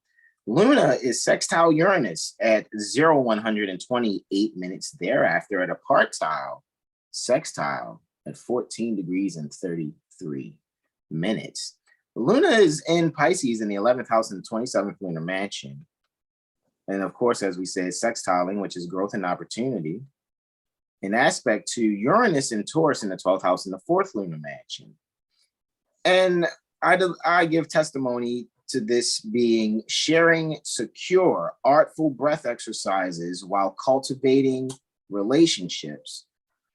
Luna is sextile Uranus at 0128 minutes thereafter at a partile sextile at 14 degrees and 33 minutes. Luna is in Pisces in the 11th house in the 27th lunar mansion. And of course, as we said, sextiling, which is growth and opportunity, in aspect to Uranus and Taurus in the 12th house in the 4th lunar mansion. And I give testimony to this being sharing secure, artful breath exercises while cultivating relationships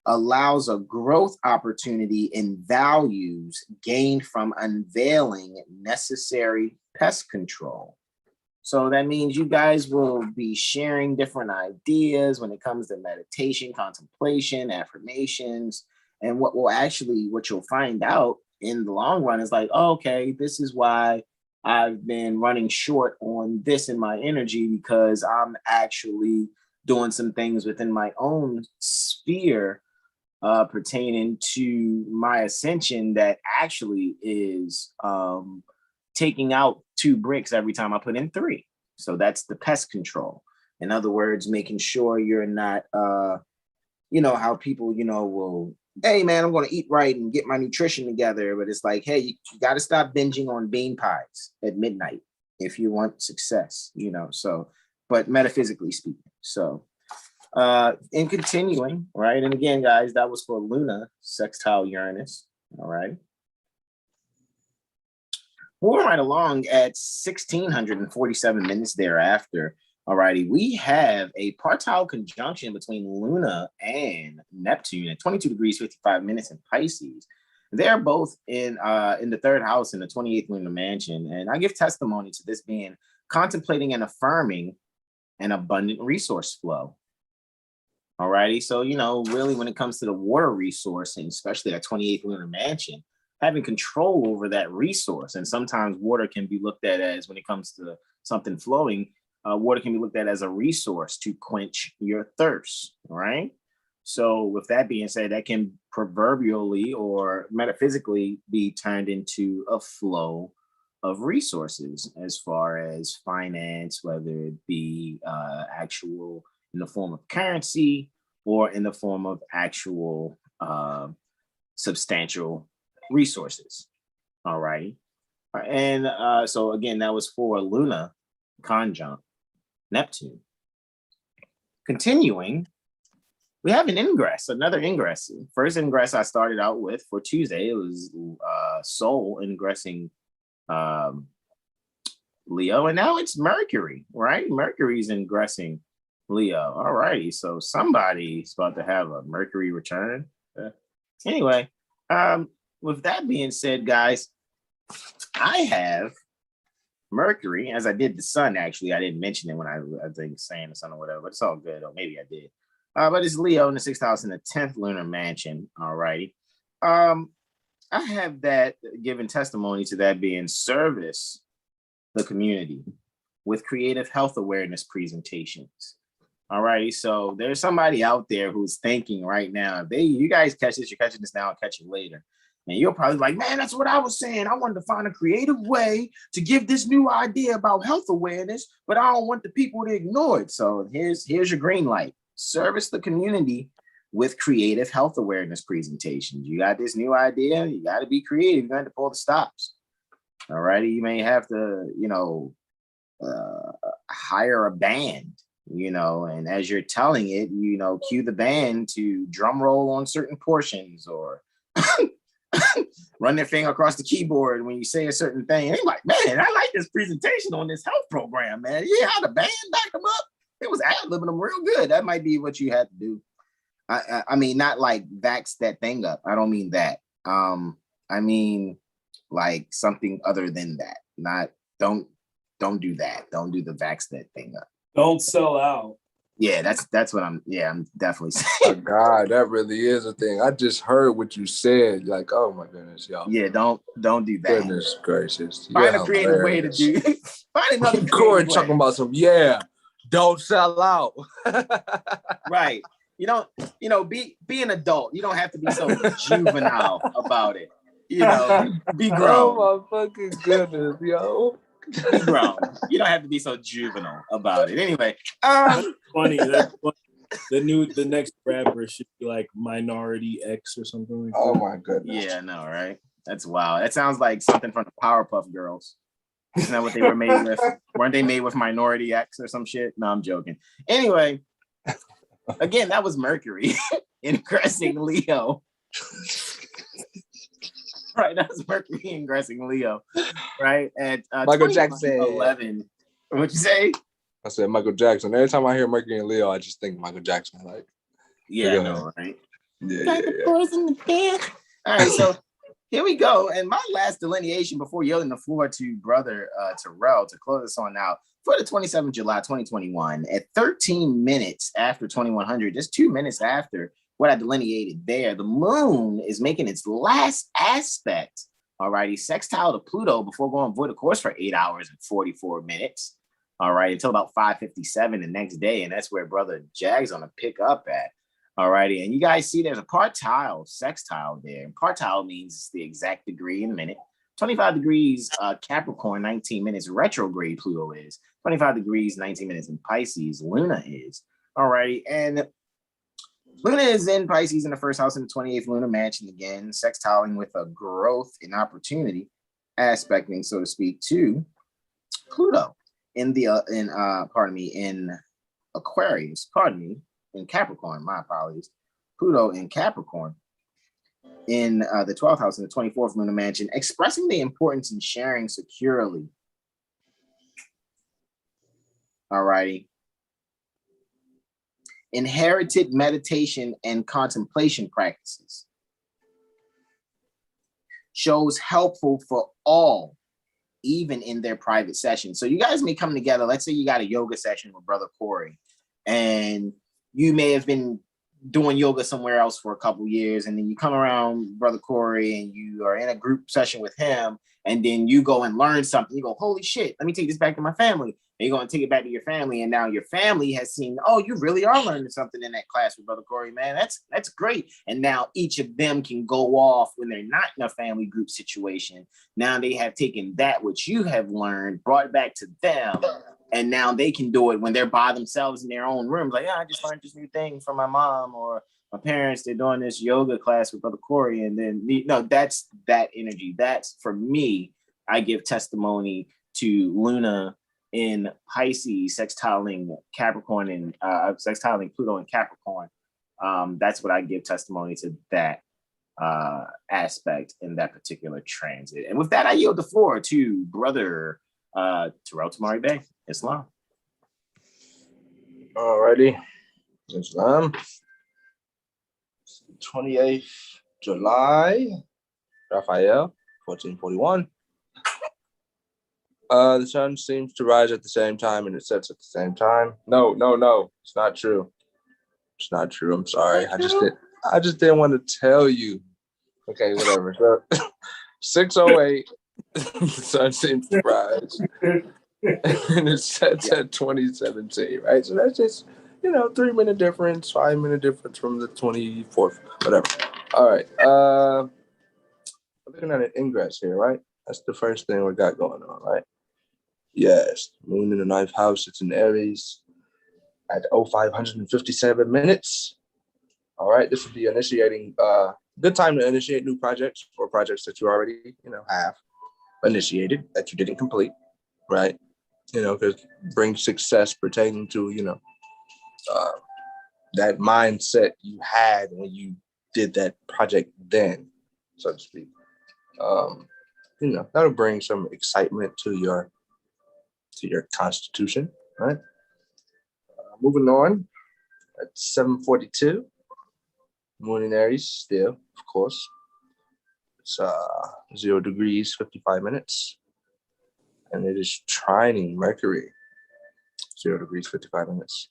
allows a growth opportunity in values gained from unveiling necessary pest control. So that means you guys will be sharing different ideas when it comes to meditation, contemplation, affirmations, and what you'll find out in the long run is like, oh, okay, this is why I've been running short on this in my energy, because I'm actually doing some things within my own sphere pertaining to my ascension that actually is taking out 2 bricks every time I put in 3. So that's the pest control. In other words, making sure you're not, you know, how people, you know, will, hey, man, I'm going to eat right and get my nutrition together. But it's like, hey, you got to stop binging on bean pies at midnight if you want success, you know. So, but metaphysically speaking. So, in continuing, right? And again, guys, that was for Luna, sextile Uranus. All right. Moving right along at 1647 minutes thereafter. All righty, we have a partile conjunction between Luna and Neptune at 22 degrees 55 minutes in Pisces. They're both in the 3rd house in the 28th lunar mansion, and I give testimony to this being contemplating and affirming an abundant resource flow. All righty, so you know, really, when it comes to the water resource, and especially that 28th lunar mansion, having control over that resource, and sometimes water can be looked at as, when it comes to something flowing, water can be looked at as a resource to quench your thirst, right? So with that being said, that can proverbially or metaphysically be turned into a flow of resources as far as finance, whether it be actual in the form of currency or in the form of actual substantial resources. All righty. And so again, that was for Luna conjunct Neptune. Continuing, we have an ingress, another ingress. First ingress I started out with for Tuesday, it was Sol ingressing Leo, and now it's Mercury, right? Mercury's ingressing Leo. All righty, so somebody's about to have a Mercury return. Anyway, with that being said, guys, I have Mercury, as I did the sun. Actually, I didn't mention it when I think saying the sun or whatever, but it's all good. Or maybe I did. But it's Leo in the 6th house in the 10th lunar mansion. All righty. I have that given testimony to that being service the community with creative health awareness presentations. All righty. So there's somebody out there who's thinking right now, you guys catch this, you're catching this now, I'll catch it later. And you're probably like, man, that's what I was saying. I wanted to find a creative way to give this new idea about health awareness, but I don't want the people to ignore it. So here's your green light. Service the community with creative health awareness presentations. You got this new idea, you got to be creative. You're going to pull the stops. All righty. You may have to, hire a band, and as you're telling it, cue the band to drum roll on certain portions or run their finger across the keyboard when you say a certain thing. And they're like, man, I like this presentation on this health program, man. Yeah, how the band backed them up. It was ad-libbing them real good. That might be what you had to do. I mean, not like vax that thing up. I don't mean that. I mean like something other than that. Not don't do that. Don't do the vax that thing up. Don't sell out. Yeah, that's what I'm definitely saying. Oh God, that really is a thing. I just heard what you said. Like, oh my goodness, y'all. Yeah, don't do that. Goodness gracious. Find a creative way to do. Find another Corey talking about some. Don't sell out. Right. Be an adult. You don't have to be so juvenile about it. Be grown. Oh my fucking goodness, yo. Be grown. You don't have to be so juvenile about it. Anyway, that's funny. That's funny. The next rapper should be like Minority X or something like that. Oh my goodness. Yeah, I know, right? That's wild. That sounds like something from the Powerpuff Girls. Isn't that what they were made with? Weren't they made with Minority X or some shit? No, I'm joking. Anyway, again, that was Mercury ingressing Leo. Right, that was Mercury ingressing Leo. Right, at Michael Jackson 11. What'd you say? I said Michael Jackson. Every time I hear Mercury and Leo, I just think Michael Jackson. Like, yeah, I know, right? Yeah. All right, so here we go. And my last delineation before yielding the floor to Brother Terrell to close us on out for the 27th July 2021 at 13 minutes after 2100, just 2 minutes after what I delineated there, the moon is making its last aspect, alrighty, sextile to Pluto before going void of course for 8 hours and 44 minutes. all right, until about 5:57 the next day. And that's where Brother Jag's going to pick up at. All righty. And you guys see there's a partile, sextile there. And partile means it's the exact degree in a minute. 25 degrees Capricorn, 19 minutes retrograde Pluto is. 25 degrees, 19 minutes in Pisces, Luna is. All righty. And Luna is in Pisces in the first house in the 28th Lunar mansion again, sextiling with a growth and opportunity aspecting, so to speak, to Pluto in Aquarius, in Capricorn, my apologies. Pluto in Capricorn in the 12th house in the 24th Lunar mansion, expressing the importance in sharing securely. All righty. Inherited meditation and contemplation practices. Shows helpful for all, even in their private sessions. So you guys may come together. Let's say you got a yoga session with Brother Corey, and you may have been doing yoga somewhere else for a couple years, and then you come around Brother Corey and you are in a group session with him, and then you go and learn something. You go, holy shit, let me take this back to my family. And you're going to take it back to your family, and now your family has seen, oh, you really are learning something in that class with Brother Corey, man. That's great. And now each of them can go off when they're not in a family group situation. Now they have taken that which you have learned, brought it back to them, and now they can do it when they're by themselves in their own rooms. Like, yeah, I just learned this new thing from my mom or my parents. They're doing this yoga class with Brother Corey, and then that's that energy. That's, for me, I give testimony to Luna in Pisces, sextiling Capricorn and sextiling Pluto in Capricorn. That's what I give testimony to, that aspect in that particular transit. And with that, I yield the floor to Brother Terrell Tamari Bey, Islam. Alrighty, Islam. 28th July, Raphael, 1441. The sun seems to rise at the same time and it sets at the same time. No, it's not true. It's not true. I'm sorry. I just didn't want to tell you. Okay, whatever. So 6:08, the sun seems to rise, and it sets at 2017. Right. So that's just 3-minute difference, 5-minute difference from the 24th. Whatever. All right. I'm looking at an ingress here, right? That's the first thing we got going on, right? Yes, moon in the 9th house. It's in Aries at 0557 minutes. All right, this would be initiating. Good time to initiate new projects or projects that you already have initiated that you didn't complete, right? Because bring success pertaining to that mindset you had when you did that project then, so to speak. That'll bring some excitement to your constitution, right? Moving on at 7:42, moon in Aries still, of course. It's 0 degrees, 55 minutes. And it is trining Mercury, 0 degrees, 55 minutes.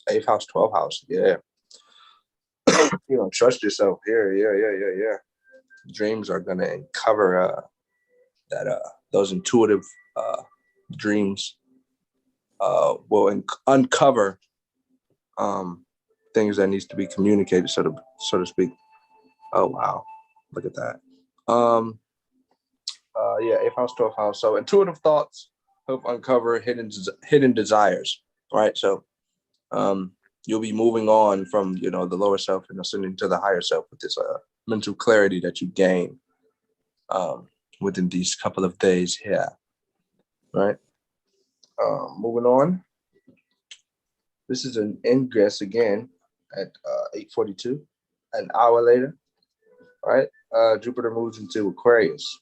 8th house, 12th house, yeah. Trust yourself here, yeah. Dreams are gonna uncover those intuitive dreams will uncover things that needs to be communicated, so to speak. Oh wow, look at that. 8th house, 12th house. So intuitive thoughts help uncover hidden desires, right? So you'll be moving on from the lower self and ascending to the higher self with this mental clarity that you gain within these couple of days here, right? Moving on. This is an ingress again at 8:42, an hour later, right? Jupiter moves into Aquarius.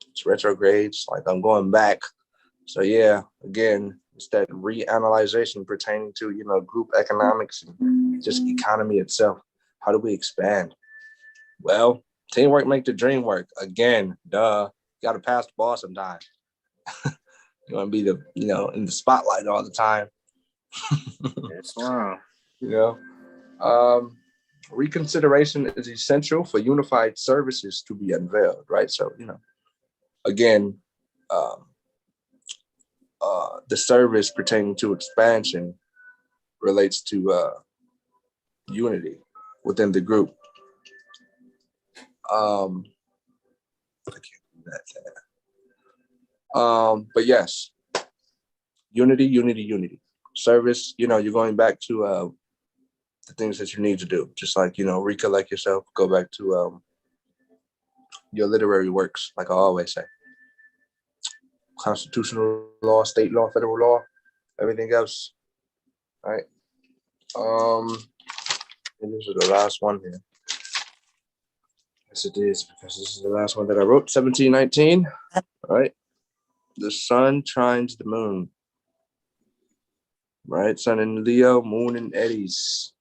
It's retrogrades, like I'm going back. So yeah, again, it's that reanalyzation pertaining to group economics and just economy itself. How do we expand? Well, teamwork make the dream work. Again, duh. You gotta pass the ball sometime. You want to be in the spotlight all the time. That's wrong. Reconsideration is essential for unified services to be unveiled, right? So, again, the service pertaining to expansion relates to unity within the group. I can't do that. But yes, unity. Service, you're going back to the things that you need to do. Just like, recollect yourself, go back to your literary works, like I always say. Constitutional law, state law, federal law, everything else. All right. And this is the last one here. Yes, it is, because this is the last one that I wrote, 1719. All right. The sun trines the moon. Right? Sun in Leo, moon in Aries.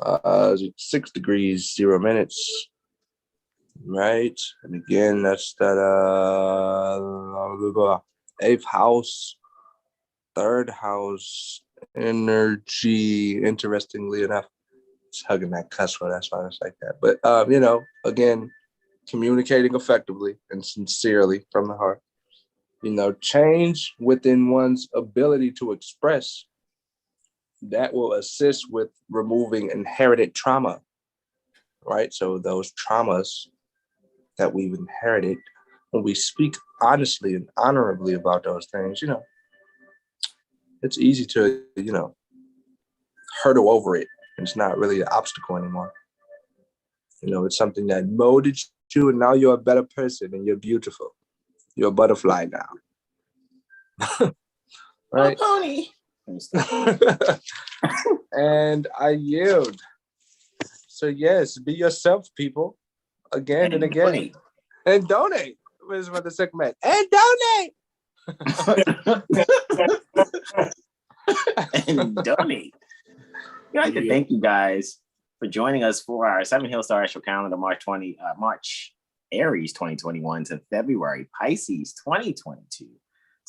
6 degrees, 0 minutes. Right? And again, that's that 8th house, 3rd house energy. Interestingly enough, it's hugging that cuss word, that's why it's like that. But again, communicating effectively and sincerely from the heart. Change within one's ability to express, that will assist with removing inherited trauma, right? So those traumas that we've inherited, when we speak honestly and honorably about those things, it's easy to, hurdle over it. It's not really an obstacle anymore. It's something that molded you, and now you're a better person and you're beautiful. You're a butterfly now. Right? Oh, pony. And I yield. So yes, be yourself, people, again and again. Donate. And donate. Where's for the second man? And donate. And donate. We'd like to thank you guys for joining us for our 7 Hill Star Astro Calendar, March Aries 2021 to February Pisces 2022.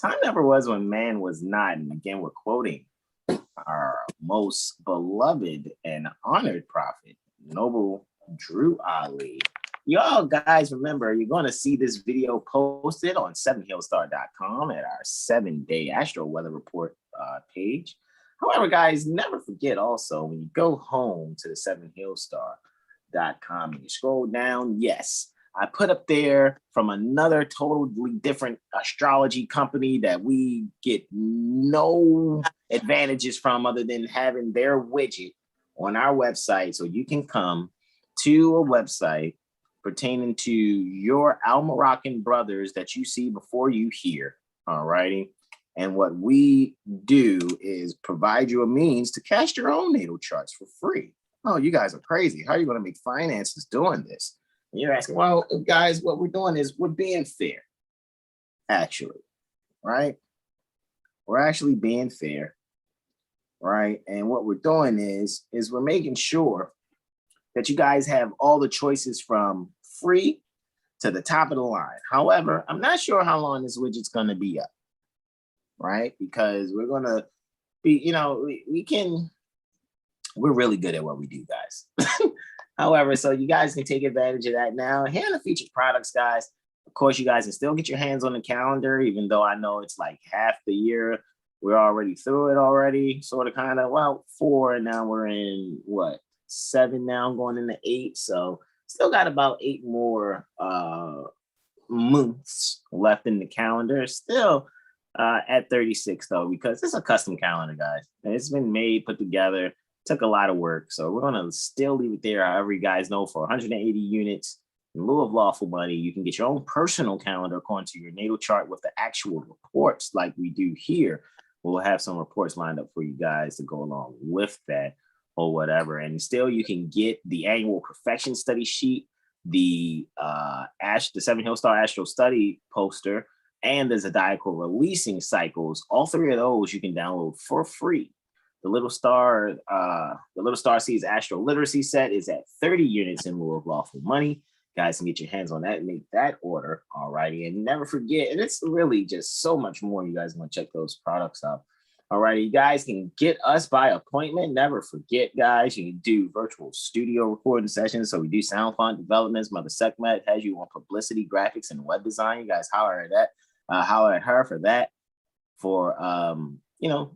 Time never was when man was not. And again, we're quoting our most beloved and honored prophet, Noble Drew Ali. Y'all guys, remember, you're going to see this video posted on 7hillstar.com at our 7-day Astro Weather Report page. However, guys, never forget also, when you go home to the 7hillstar.com and you scroll down, yes, I put up there from another totally different astrology company that we get no advantages from other than having their widget on our website. So you can come to a website pertaining to your Al-Moroccan brothers that you see before you here. All righty. And what we do is provide you a means to cast your own natal charts for free. Oh, you guys are crazy. How are you going to make finances doing this? And you're asking, well, guys, what we're doing is we're being fair, actually, right? We're actually being fair, right? And what we're doing is we're making sure that you guys have all the choices from free to the top of the line. However, I'm not sure how long this widget's going to be up, right? Because we're going to be, we're really good at what we do, guys. However, so you guys can take advantage of that now. Here are the featured products, guys. Of course, you guys can still get your hands on the calendar, even though I know it's like half the year. We're already through it already, sort of, kind of, well, 4, and now we're in, 7 now, going into 8. So still got about 8 more months left in the calendar. Still at 36, though, because it's a custom calendar, guys. And it's been made, put together. Took a lot of work, so we're gonna still leave it there. However, you guys know, for 180 units in lieu of lawful money, you can get your own personal calendar according to your natal chart with the actual reports, like we do here. We'll have some reports lined up for you guys to go along with that or whatever. And still, you can get the annual perfection study sheet, the 7 Hill Star Astro Study poster, and the Zodiacal releasing cycles. All 3 of those you can download for free. The Little Star Seeds AstroLiteracy set is at 30 units in lieu of lawful money. Guys can get your hands on that and make that order. All righty. And never forget, and it's really just so much more. You guys want to check those products out. All righty. You guys can get us by appointment. Never forget, guys, you can do virtual studio recording sessions. So we do sound font developments. Mother Sekhmet has you on publicity, graphics, and web design. You guys holler at that. Holler at her for that. for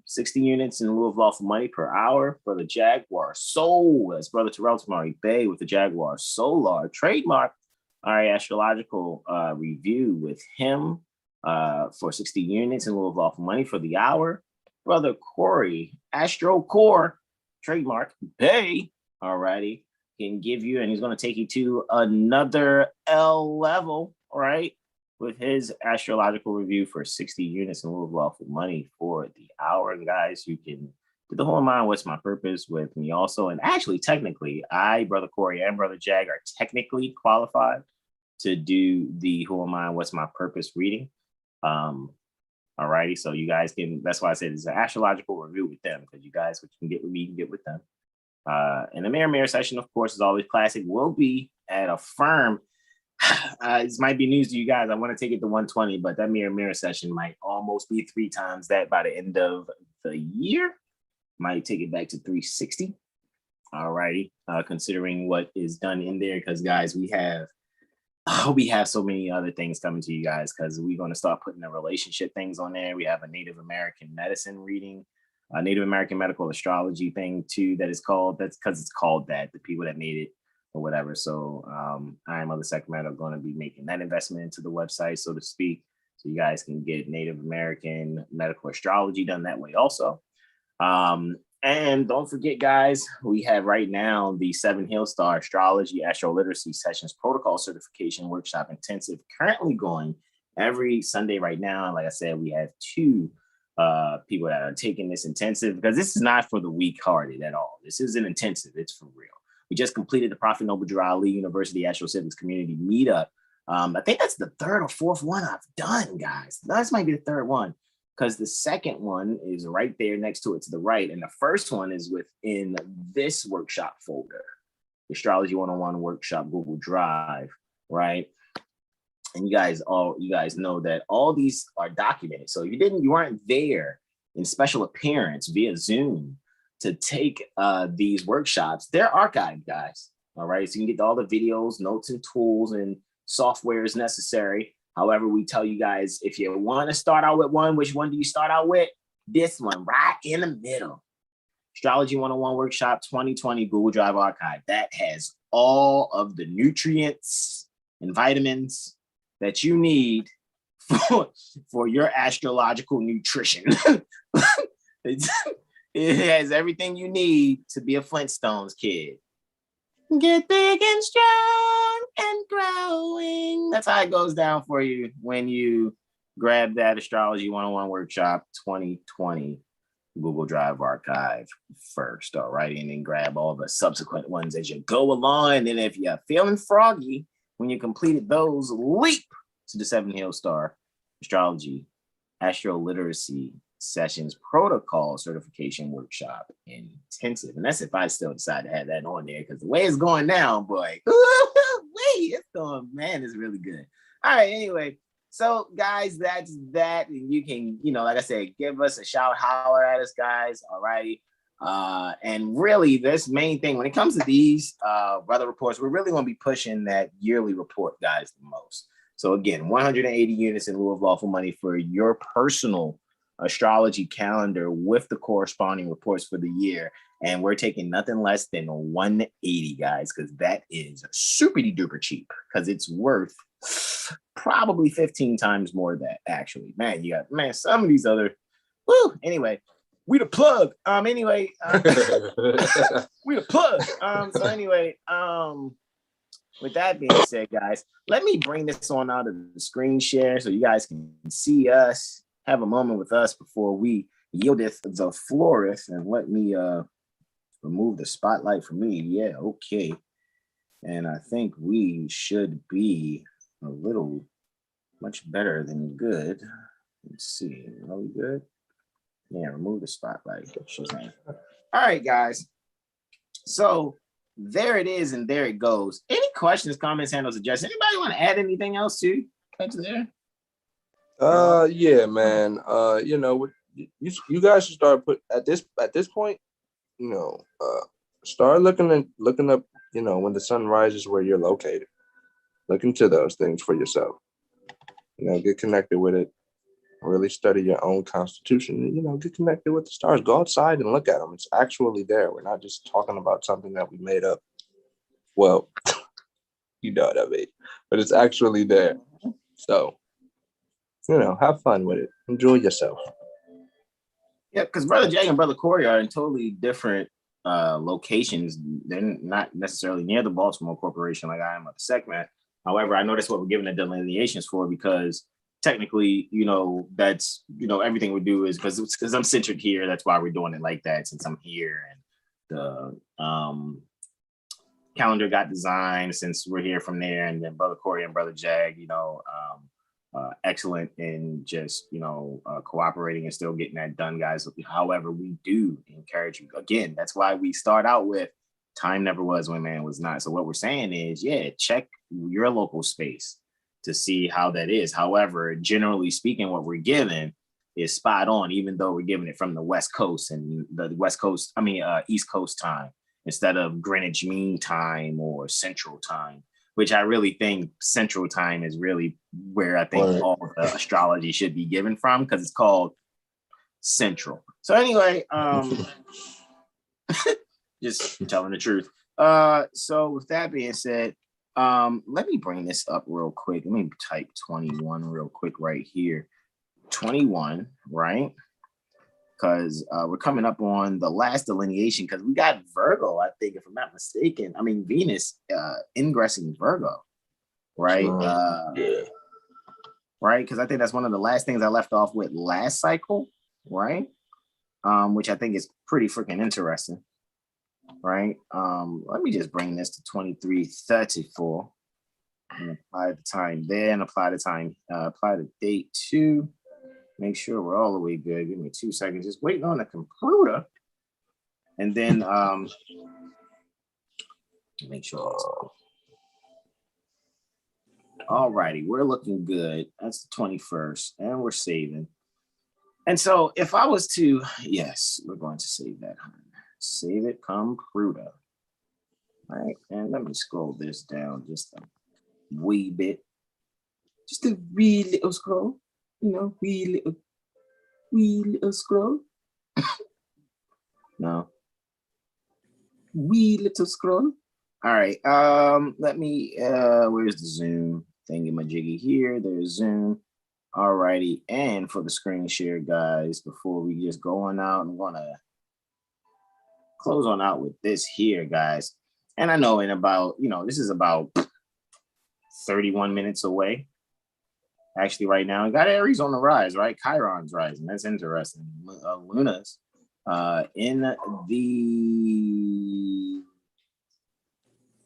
60 units in lieu of lawful money per hour for the JaguarSolar. That's Brother Terrell Tamari Bey with the JaguarSolar trademark. All right, astrological review with him for 60 units in lieu of lawful money for the hour. Brother Corey, AstroCore trademark Bey, alrighty, can give you, and he's going to take you to another L level, all right, with his astrological review for 60 units in lieu of lawful money for the hour. And guys, you can do the whole mind, what's my purpose with me also. And actually, technically, I, Brother Corey, and Brother Jag are technically qualified to do the who am I, what's my purpose reading. All righty, so you guys can, that's why I said it's an astrological review with them, because you guys, what you can get with me, you can get with them. And the mirror session, of course, is always classic, will be at a firm. This might be news to you guys. I want to take it to 120, but that mirror session might almost be 3 times that by the end of the year. Might take it back to 360. All righty, considering what is done in there, because guys, we have so many other things coming to you guys, because we're going to start putting the relationship things on there. We have a Native American medicine reading, a Native American medical astrology thing too, that is called, that's because it's called that, the people that made it or whatever. So I am Mother Sacramento going to be making that investment into the website, so to speak, so you guys can get Native American medical astrology done that way also. And don't forget, guys, we have right now the 7 Hill Star Astrology AstroLiteracy Sessions Protocol Certification Workshop Intensive currently going every Sunday right now. And like I said, we have 2 people that are taking this intensive, because this is not for the weak-hearted at all. This is an intensive. It's for real. We just completed the Prophet Noble Drew Ali University AstroCivics Community Meetup. I think that's the 3rd or 4th one I've done, guys. This might be the 3rd one, because the second one is right there next to it to the right. And the first one is within this workshop folder, Astrology 101 Workshop Google Drive, right? And you guys know that all these are documented. So you weren't there in special appearance via Zoom to take these workshops, they're archived, guys. All right, so you can get all the videos, notes, and tools and softwares necessary. However, we tell you guys, if you want to start out with one, which one do you start out with? This one right in the middle. Astrology 101 Workshop 2020 Google Drive Archive. That has all of the nutrients and vitamins that you need for your astrological nutrition. It has everything you need to be a Flintstones kid. Get big and strong and growing. That's how it goes down for you when you grab that Astrology 101 Workshop 2020 Google Drive Archive first, all right? And then grab all the subsequent ones as you go along. And then if you're feeling froggy, when you completed those, leap to the 7 Hill Star Astrology AstroLiteracy Sessions Protocol Certification Workshop Intensive. And that's if I still decide to have that on there, because the way it's going now, boy, it's going, man, it's really good. All right, anyway, so guys, that's that. You can, like I said, give us a shout, holler at us, guys. All righty. And really, this main thing when it comes to these weather reports, we're really going to be pushing that yearly report, guys, the most. So again, 180 units in lieu of lawful money for your personal astrology calendar with the corresponding reports for the year. And we're taking nothing less than 180, guys, because that is super duper cheap, because it's worth probably 15 times more than that, actually. Man, some of these other, anyway, we the plug. We the plug. So anyway, with that being said, guys, let me bring this on out of the screen share so you guys can see us, have a moment with us before we yieldeth the florist. And let me remove the spotlight for me. Yeah, okay. And I think we should be a little much better than good. Let's see. Are we good? Yeah, remove the spotlight. All right, guys. So there it is, and there it goes. Any questions, comments, handles, suggestions? Anybody want to add anything else to there? Yeah, man. You guys should start at this point. Start looking up. When the sun rises, where you're located. Look into those things for yourself. Get connected with it. really study your own constitution and, you know, get connected with the stars. Go outside and look at them. It's actually there. We're not just talking about something that we made up. Well, you know what I mean, but it's actually there. So, you know, have fun with it. Enjoy yourself. Yeah, because Brother Jag and Brother Corey are in totally different locations. They're not necessarily near the Baltimore Corporation like I am at the segment. However, I know that's what we're giving the delineations for, because technically, you know, that's, you know, everything we do is because I'm centered here. That's why we're doing it like that, since I'm here, and the calendar got designed since we're here from there. And then Brother Corey and Brother Jag, you know, excellent in just, you know, cooperating and still getting that done, guys. However, we do encourage you. Again, that's why we start out with time never was when man was not. So what we're saying is, yeah, check your local space to see how that is. However, generally speaking, what we're given is spot on, even though we're giving it from the West Coast and the West Coast, East Coast time instead of Greenwich Mean Time or Central Time, which I really think Central Time is really where I think all of the astrology should be given from, because it's called Central. So anyway, just telling the truth. So with that being said, let me bring this up real quick. Let me type 21 real quick right here. 21, right? Because we're coming up on the last delineation, because we got Virgo, I think, if I'm not mistaken. I mean, Venus ingressing Virgo, right? Right? Because I think that's one of the last things I left off with last cycle, right? Which I think is pretty freaking interesting, right? Let me just bring this to 2334 and apply the time there, and apply the date to make sure we're all the way good. Give me 2 seconds. Just waiting on the computer. And then make sure. All righty, we're looking good. That's the 21st, and we're saving. And so if I was to, yes, we're going to save that. Save it, computer. All right, and let me scroll this down just a wee bit. Just a wee little scroll. You know, wee little scroll. No. Wee little scroll. All right. Let me where's the Zoom thingy-majiggy here? There's Zoom. All righty. And for the screen share, guys, before we just go on out, I'm gonna close on out with this here, guys. And I know in about, you know, this is about 31 minutes away. Actually, right now, I got Aries on the rise, right? Chiron's rising. That's interesting. Luna's in the,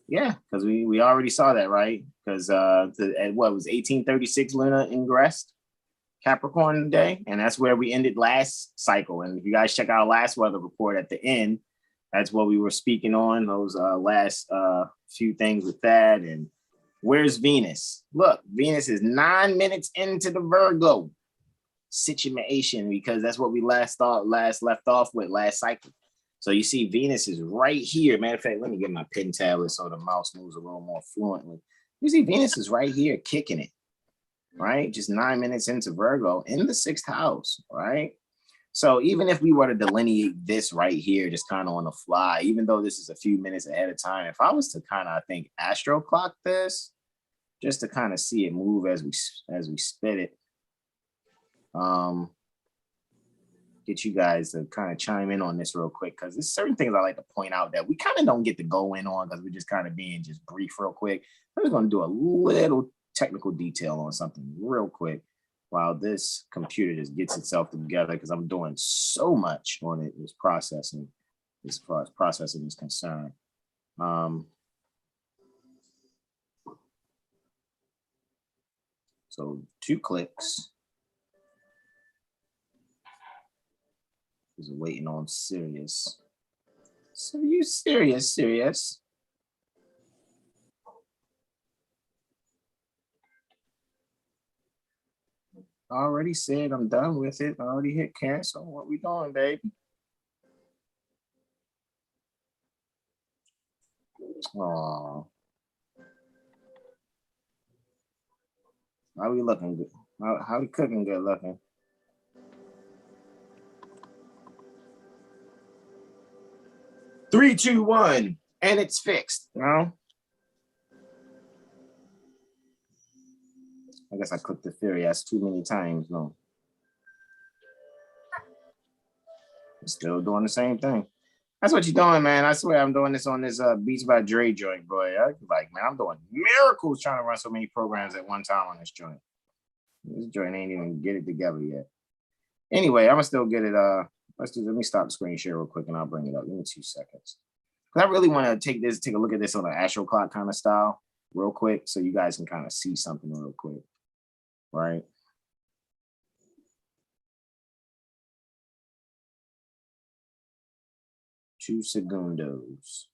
yeah, because we already saw that, right? Because at what was 1836, Luna ingressed Capricorn today, and that's where we ended last cycle. And if you guys check out last weather report at the end, that's what we were speaking on, those last few things with that. And where's Venus? Look, Venus is 9 minutes into the Virgo situation, because that's what we last left off with last cycle. So you see Venus is right here. Matter of fact, let me get my pen tablet so the mouse moves a little more fluently. You see Venus is right here kicking it, right? Just 9 minutes into Virgo in the 6th house, right? So even if we were to delineate this right here, just kind of on the fly, even though this is a few minutes ahead of time, if I was to kind of, I think, astro clock this, just to kind of see it move as we spit it, get you guys to kind of chime in on this real quick, because there's certain things I like to point out that we kind of don't get to go in on because we're just kind of being just brief real quick. I'm just going to do a little technical detail on something real quick while this computer just gets itself together, because I'm doing so much on it, this processing, as far as processing is concerned. So 2 clicks. Is waiting on Sirius. So you Sirius. I already said I'm done with it. I already hit cancel. What we doing, baby? Oh, how we looking good? How we cooking good looking? 3, 2, 1, and it's fixed. You know? I guess I clicked the theory. That's too many times. No. I'm still doing the same thing. That's what you're doing, man. I swear I'm doing this on this Beats by Dre joint, boy. Like, man, I'm doing miracles trying to run so many programs at one time on this joint. This joint ain't even get it together yet. Anyway, I'm gonna still get it. Let me stop the screen share real quick and I'll bring it up. Give me 2 seconds. Because I really want to take a look at this on an astro clock kind of style real quick so you guys can kind of see something real quick. Right? Two segundos.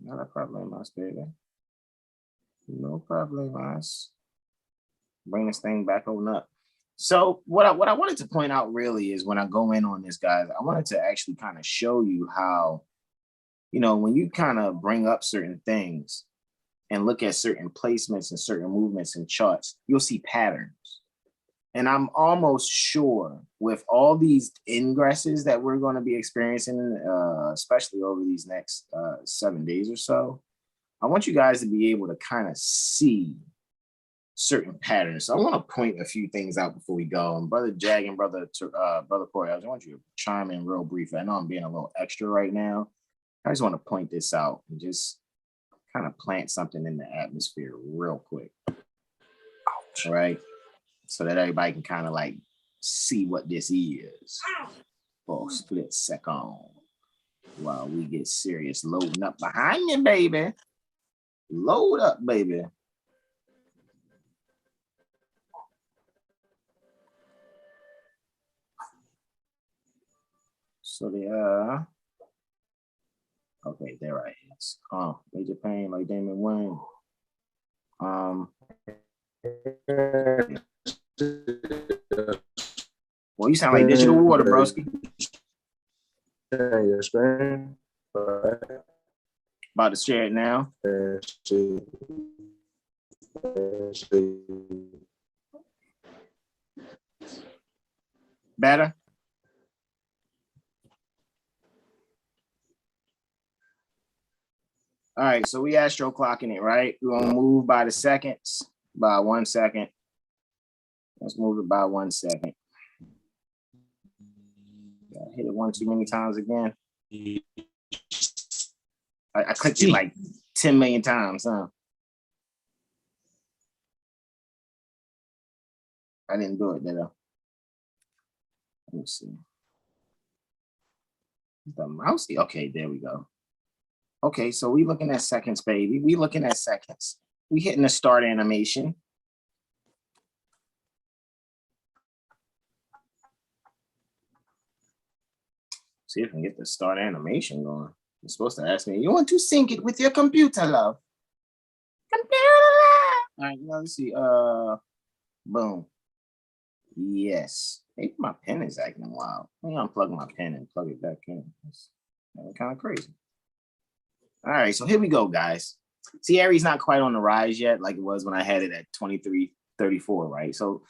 Not a problema's, baby. No problema's. Bring this thing back on up. So what I wanted to point out really is when I go in on this, guys, I wanted to actually kind of show you how, you know, when you kind of bring up certain things and look at certain placements and certain movements and charts, you'll see patterns. And I'm almost sure with all these ingresses that we're going to be experiencing, especially over these next 7 days or so, I want you guys to be able to kind of see certain patterns. So I want to point a few things out before we go. And Brother Jag and Brother Corey, I just want you to chime in real briefly. I know I'm being a little extra right now. I just want to point this out and just kind of plant something in the atmosphere real quick. All right. So that everybody can kind of like see what this is for a split second while we get serious. Loading up behind you, baby. Load up, baby. So the okay, there I is. Major Pain, like Damon Wayne. Well, you sound like digital water, broski. Yes, man. About to share it now. Better? All right, so we astro clocking it, right? We're gonna move by the seconds, by 1 second. Let's move it by 1 second. I hit it one too many times again. I clicked it like 10 million times, huh? I didn't do it, did I? Let me see. The mouse, okay, there we go. Okay, so we looking at seconds, baby. We looking at seconds. We hitting the start animation. See if I can get the start animation going. You're supposed to ask me, you want to sync it with your computer, love? Computer love. All right, let's see. Boom. Yes. Maybe my pen is acting wild. Let me unplug my pen and plug it back in. That's kind of crazy. All right, so here we go, guys. See, Aries not quite on the rise yet, like it was when I had it at 2334, right? So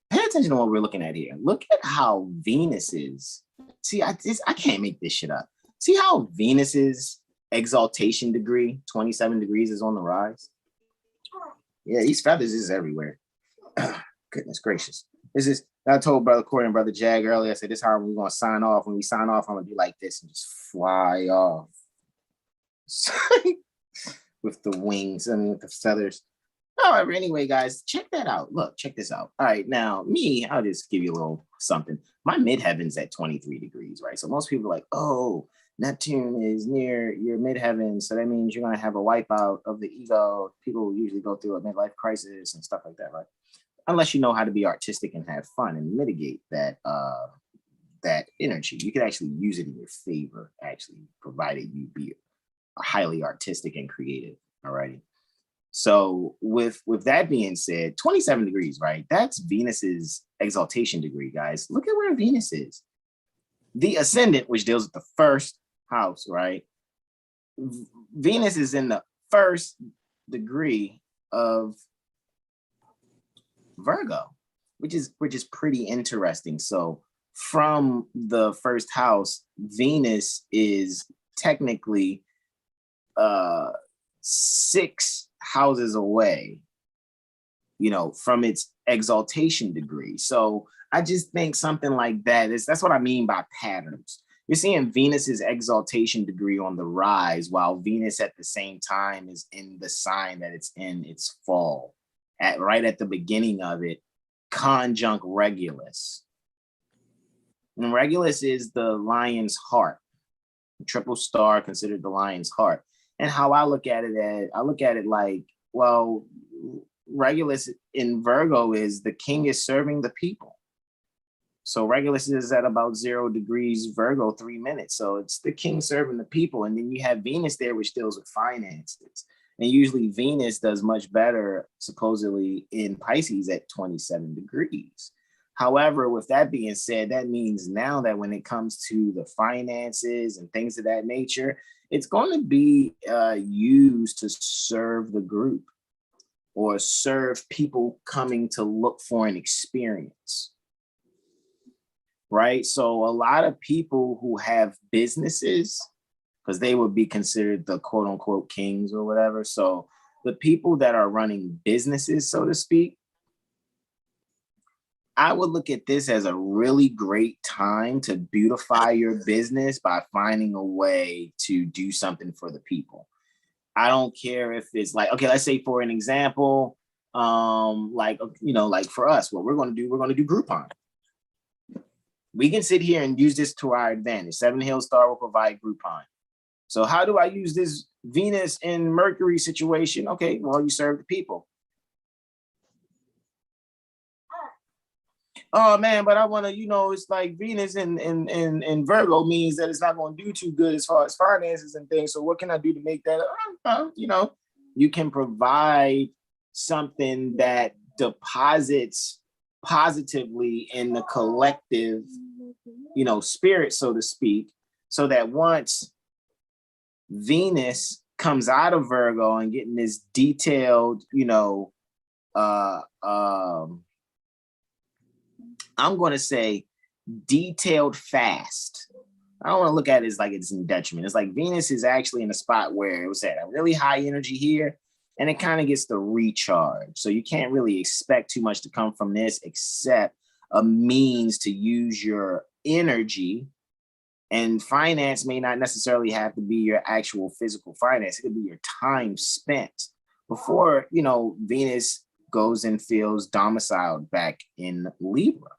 pay attention to what we're looking at here. Look at how Venus is. See, I can't make this shit up. See how Venus's exaltation degree, 27 degrees, is on the rise? Yeah, these feathers is everywhere. Goodness gracious. This is, I told Brother Corey and Brother Jag earlier, I said, this is how we're going to sign off. When we sign off, I'm going to do like this and just fly off. With the wings and with the feathers. However, anyway, guys, check that out. Look, check this out. All right, now me, I'll just give you a little something. My midheaven's at 23 degrees, right? So most people are like, oh, Neptune is near your midheaven, so that means you're going to have a wipeout of the ego. People usually go through a midlife crisis and stuff like that, right? Unless you know how to be artistic and have fun and mitigate that that energy. You can actually use it in your favor, actually, provided you be highly artistic and creative. Alrighty. So with that being said, 27 degrees, right? That's Venus's exaltation degree, guys. Look at where Venus is. The ascendant, which deals with the first house, right? Venus is in the first degree of Virgo, which is pretty interesting. So from the first house, Venus is technically 6 houses away, from its exaltation degree. So I just think something like that's what I mean by patterns. You're seeing Venus's exaltation degree on the rise, while Venus at the same time is in the sign that it's in its fall, right at the beginning of it, conjunct Regulus. And Regulus is the lion's heart, triple star, considered the lion's heart. And how I look at it like, well, Regulus in Virgo is the king is serving the people. So Regulus is at about 0 degrees Virgo, 3 minutes. So it's the king serving the people. And then you have Venus there, which deals with finances. And usually Venus does much better, supposedly, in Pisces at 27 degrees. However, with that being said, that means now that when it comes to the finances and things of that nature, it's going to be used to serve the group or serve people coming to look for an experience. Right? So a lot of people who have businesses, because they would be considered the quote unquote kings or whatever. So the people that are running businesses, so to speak, I would look at this as a really great time to beautify your business by finding a way to do something for the people. I don't care if it's like, okay, let's say for an example, like for us, what we're going to do Groupon. We can sit here and use this to our advantage. 7 Hills Star will provide Groupon. So how do I use this Venus and Mercury situation? Okay, well, you serve the people. Oh man, but I want to, it's like Venus and Virgo means that it's not going to do too good as far as finances and things. So what can I do to make that? You can provide something that deposits positively in the collective, spirit, so to speak, so that once Venus comes out of Virgo and getting this detailed, I'm going to say detailed fast. I don't want to look at it as like it's in detriment. It's like Venus is actually in a spot where it was at a really high energy here, and it kind of gets the recharge. So you can't really expect too much to come from this except a means to use your energy. And finance may not necessarily have to be your actual physical finance. It could be your time spent before, Venus goes and feels domiciled back in Libra.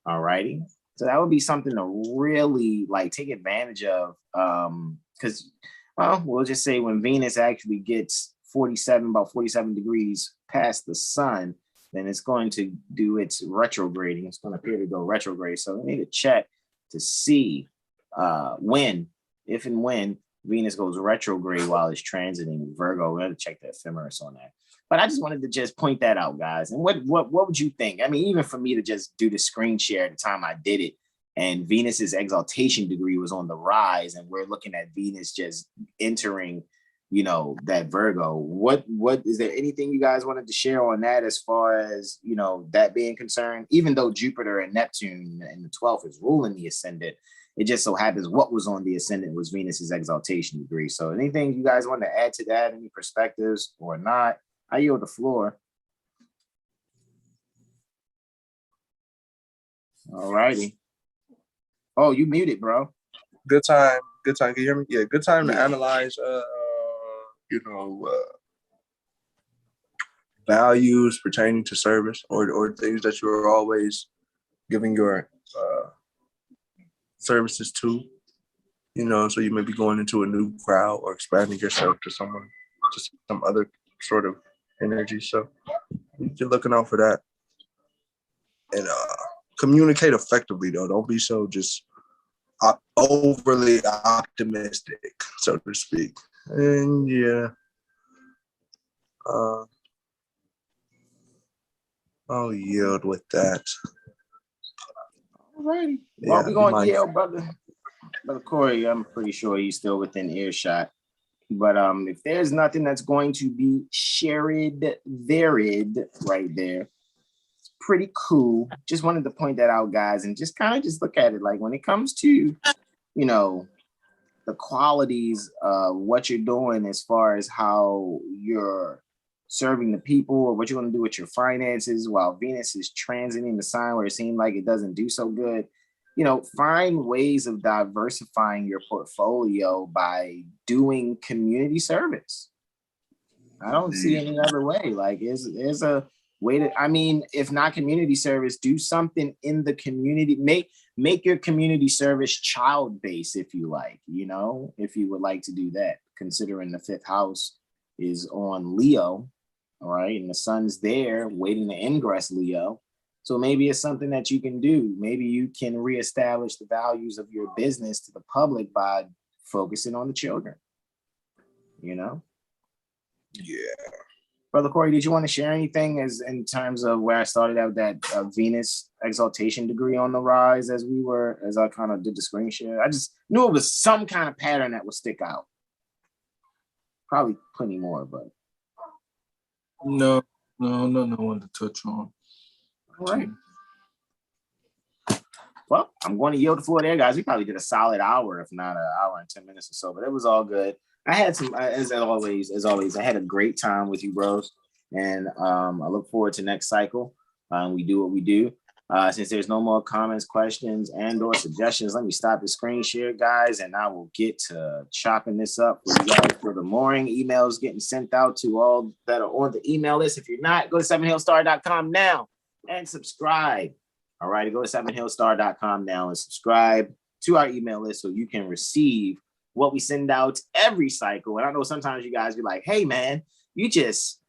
All righty. So that would be something to really take advantage of. Because, we'll just say when Venus actually gets about 47 degrees past the sun, then it's going to do its retrograding. It's going to appear to go retrograde. So we need to check to see if and when Venus goes retrograde while it's transiting Virgo. We have to check the ephemeris on that. But I just wanted to just point that out, guys. And what would you think? I mean, even for me to just do the screen share at the time I did it, and Venus's exaltation degree was on the rise, and we're looking at Venus just entering, that Virgo. What is there anything you guys wanted to share on that as far as, that being concerned? Even though Jupiter and Neptune in the 12th is ruling the ascendant, it just so happens what was on the ascendant was Venus's exaltation degree. So anything you guys want to add to that? Any perspectives or not? I yield the floor. All righty. Oh, you muted, bro. Good time. Can you hear me? Yeah, good time to analyze, values pertaining to service or things that you're always giving your services to. So you may be going into a new crowd or expanding yourself to some other sort of energy. So you're looking out for that. And communicate effectively, though. Don't be so just overly optimistic, so to speak. And yeah. I'll yield with that. All righty. Well, we're going to yield, brother Corey. I'm pretty sure he's still within earshot. But if there's nothing that's going to be shared, varied right there, pretty cool. Just wanted to point that out, guys, and just kind of just look at it like when it comes to, you know, the qualities of what you're doing as far as how you're serving the people or what you're going to do with your finances while Venus is transiting the sign where it seems like it doesn't do so good. You know, find ways of diversifying your portfolio by doing community service. I don't see any other way. Like, is a way to, I mean, if not community service, do something in the community. Make your community service child-based, if you like, you know, if you would like to do that, considering the 5th house is on Leo, all right, and the sun's there waiting to ingress Leo. So maybe it's something that you can do. Maybe you can reestablish the values of your business to the public by focusing on the children, you know? Yeah. Brother Corey, did you want to share anything as in terms of where I started out that Venus exaltation degree on the rise as I kind of did the screen share? I just knew it was some kind of pattern that would stick out. Probably plenty more, but. No one to touch on. All right. Well, I'm going to yield the floor there, guys. We probably did a solid hour, if not an hour and 10 minutes or so, but it was all good. I had some, as always, I had a great time with you, bros. And I look forward to next cycle. We do what we do. Since there's no more comments, questions, and or suggestions, let me stop the screen share, guys, and I will get to chopping this up for you guys for the morning emails getting sent out to all that are on the email list. If you're not, go to 7hillstar.com now and subscribe. All right, go to 7hillstar.com now and subscribe to our email list so you can receive what we send out every cycle. And I know sometimes you guys be like, hey, man, you just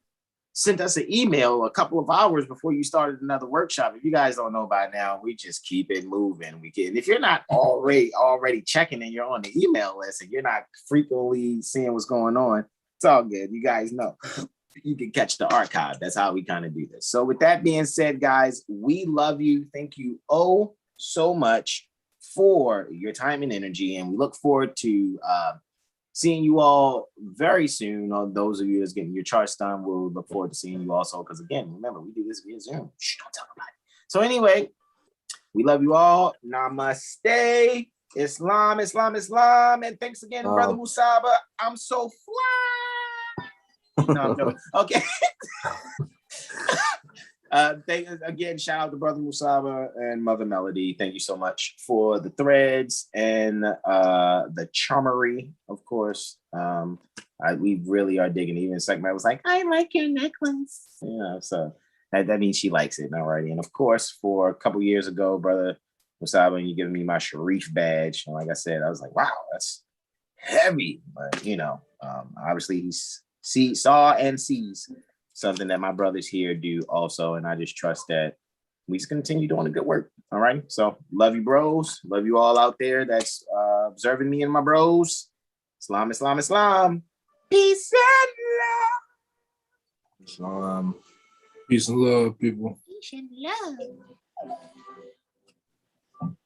sent us an email a couple of hours before you started another workshop. If you guys don't know by now, we just keep it moving. If you're not already checking and you're on the email list and you're not frequently seeing what's going on, it's all good. You guys know. You can catch the archive. That's how we kind of do this. So with that being said, guys, we love you. Thank you so much for your time and energy. And we look forward to seeing you all very soon. On those of you that's getting your charts done, we'll look forward to seeing you also. Because again, remember, we do this via Zoom. Shh, don't tell nobody. So anyway, we love you all. Namaste. Islam. And thanks again, Brother Musaba. I'm so fly. No, I'm joking. Okay. Again, shout out to Brother Musaba and Mother Melody. Thank you so much for the threads and the charmery, of course. We really are digging it. Even Segment was like, I like your necklace. Yeah, so that means she likes it. All right. And of course, for a couple years ago, Brother Musaba, you giving me my Sharif badge. And like I said, I was like, wow, that's heavy. But obviously he saw and sees something that my brothers here do also. And I just trust that we just continue doing the good work. All right. So love you, bros. Love you all out there that's observing me and my bros. Islam. Peace and love. Islam. Peace and love, people. Peace and love.